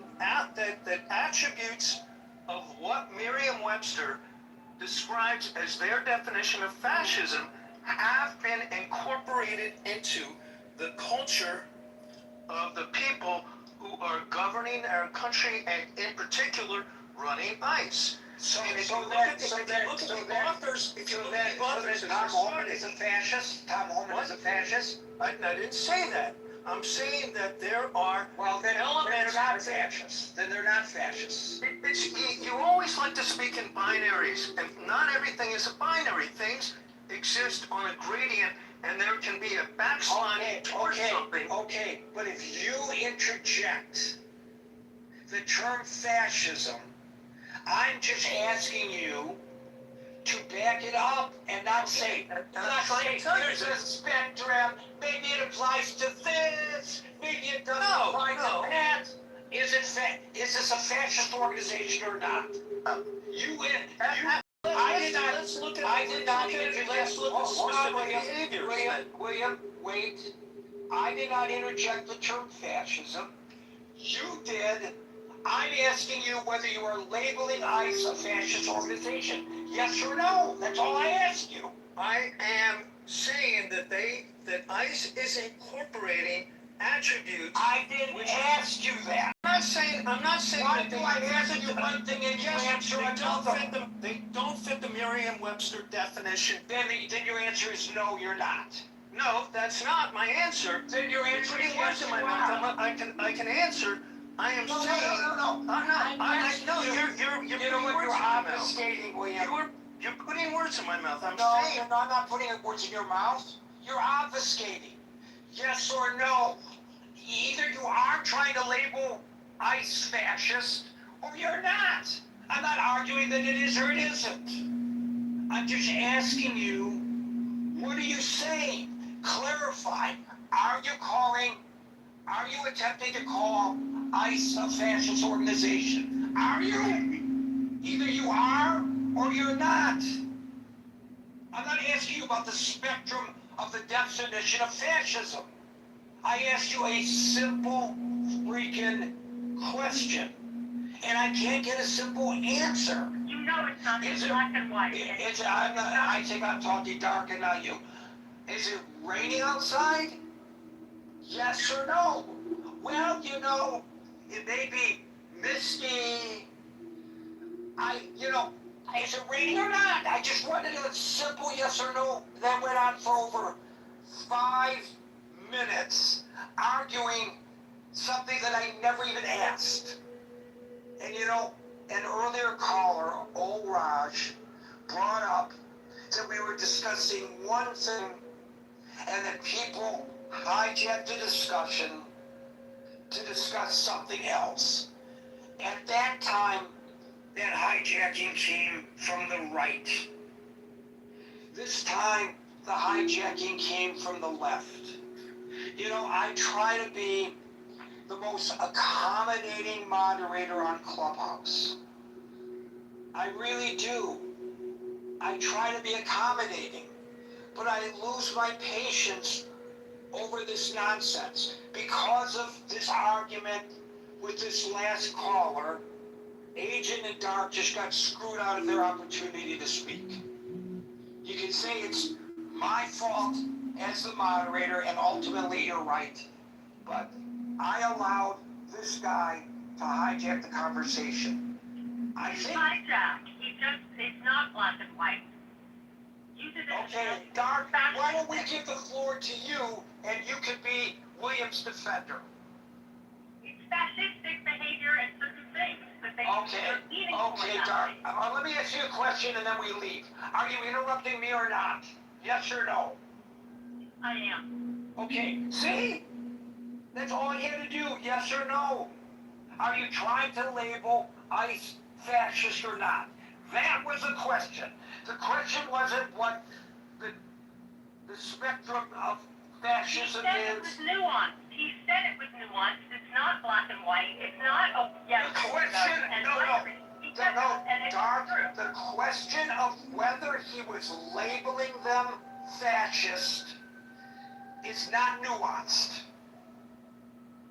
attributes of what Merriam-Webster describes as their definition of fascism have been incorporated into the culture of the people who are governing our country, and in particular running ICE. Tom And if you look at the authors, Tom Homan is a fascist? Tom Homan is a fascist? I didn't say that. I'm saying that there are They're not fascists. Then they're not fascists. You always like to speak in binaries, and not everything is a binary. Things exist on a gradient, and there can be a backsliding towards something. Okay, but if you interject the term fascism, I'm just asking you to back it up and not say, there's a spectrum, maybe it applies to this, maybe it doesn't apply to that. is this a fascist organization or not? Let's look at the specific behaviors. William, wait. I did not interject the term fascism. You did. I'm asking you whether you are labeling ICE a fascist organization. Yes or no? That's all I ask you. I am saying that ICE is incorporating attributes. I didn't ask you that. I'm not saying Why that do I ask you one thing and you answer another? they don't fit the Merriam-Webster definition. Then your answer is no, you're not. No, that's not my answer. Then your You're answer putting is words yes, in my you mouth. are. I can answer. I am No, saying. no. I'm not. No, you're You know putting what? words You're in my mouth. obfuscating, William. You're putting words in my mouth. I'm No, saying. I'm not putting words in your mouth. You're obfuscating. Yes or no? Either you are trying to label ICE fascist, or you're not. I'm not arguing that it is or it isn't. I'm just asking you, what are you saying? Clarify. Are you attempting to call ICE a fascist organization? Are you? Either you are or you're not. I'm not asking you about the spectrum of the definition of fascism. I asked you a simple freaking question, and I can't get a simple answer. You know it's not in black and white. I think I'm talking dark and not you. Is it raining outside? Yes or no? Well, it may be misty. Is it raining or not? I just wanted a simple yes or no. That went on for over 5 minutes, arguing something that I never even asked. And an earlier caller, old Raj, brought up that we were discussing one thing and that people hijacked the discussion to discuss something else. At that time, that hijacking came from the right. This time, the hijacking came from the left. I try to be the most accommodating moderator on Clubhouse. I really do. I try to be accommodating, but I lose my patience over this nonsense because of this argument with this last caller. Agent and Dark just got screwed out of their opportunity to speak. You can say it's my fault as the moderator, and ultimately you're right, but I allowed this guy to hijack the conversation. I think... Hijack. It's not black and white. You did it. Okay, Dark, why don't we give the floor to you, and you could be William's defender. It's fascistic behavior and certain things. Okay, Dark. Let me ask you a question and then we leave. Are you interrupting me or not? Yes or no? I am. Okay, see? That's all you had to do, yes or no. Are you trying to label ICE fascist or not? That was the question. The question wasn't what the spectrum of fascism He said is. it was nuanced. He said it was nuanced. It's not black and white. It's not yes. The question, Dark, the question of whether he was labeling them fascist is not nuanced.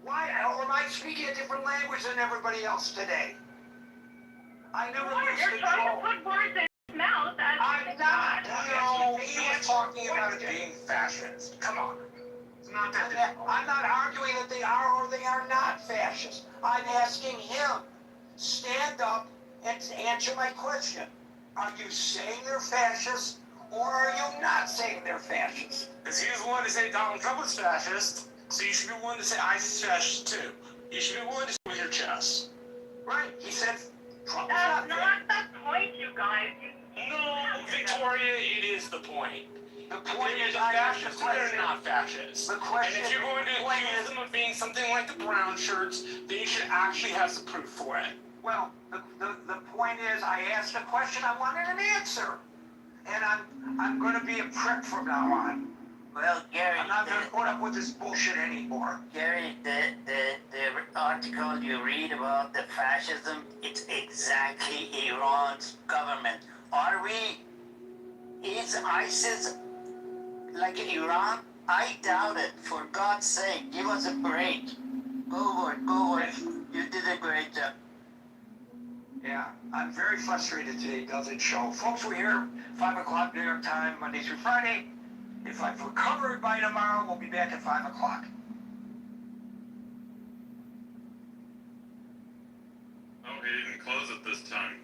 Why? Or am I speaking a different language than everybody else today? I never You're trying to put words in his mouth. I'm not. No, he was talking about it being fascist. Come on. It's not that difficult. I'm not arguing that they are or they are not fascist. I'm asking him, stand up and answer my question. Are you saying they're fascist or are you not saying they're fascist? Because he was the one to say Donald Trump was fascist, so you should be willing to say ISIS is fascist too. You should be willing to say with your chest. Right. He said Trump is That's not not the point, you guys. No, Victoria, it is the point. The point is, I asked the question. They're not fascists. The question. And if you're going to accuse them of being something like the brown shirts, then you should actually have some proof for it. Well, the point is, I asked a question, I wanted an answer. And I'm going to be a prick from now on. Well, Gary, I'm not going to put up with this bullshit anymore. Gary, the article you read about the fascism, it's exactly Iran's government. Is ISIS like Iran? I doubt it. For God's sake, give us a break. Go for it. You did a great job. Yeah, I'm very frustrated today, doesn't show. Folks, we're here, 5 o'clock New York time, Monday through Friday. If I've recovered by tomorrow, we'll be back at 5 o'clock. Oh, he didn't close it this time.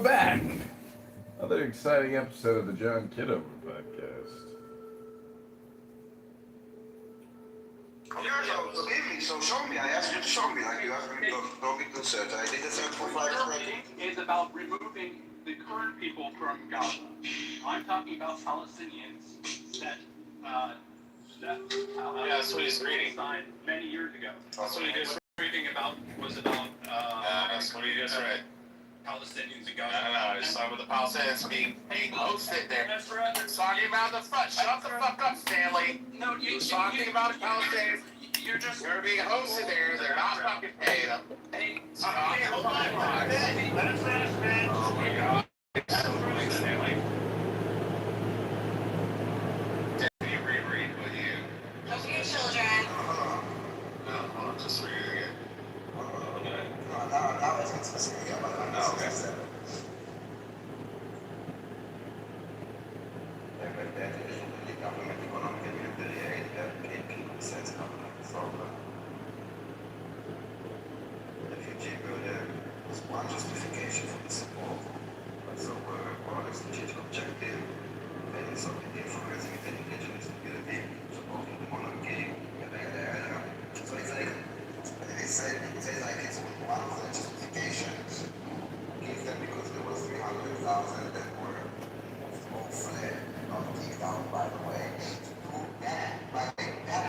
we're back. Another exciting episode of the John Kitover podcast. So give me, so show me. I asked you to show me, like you asked me to don't be concerned. I did the same for Friday. Is about removing the current people from Gaza. I'm talking about Palestinians that that's what he's reading. Signed many years ago. That's what he just reading about was about that's what he just read. Palestinians in Gaza. No, he's talking about the Palestinians being hosted there. That's right. He's talking about the front. Shut the fuck up, Stanley. No, He's talking about the Palestinians. They're being hosted there. They're not fucking paying them. Hey, Hold on. let us finish, man. Oh my God.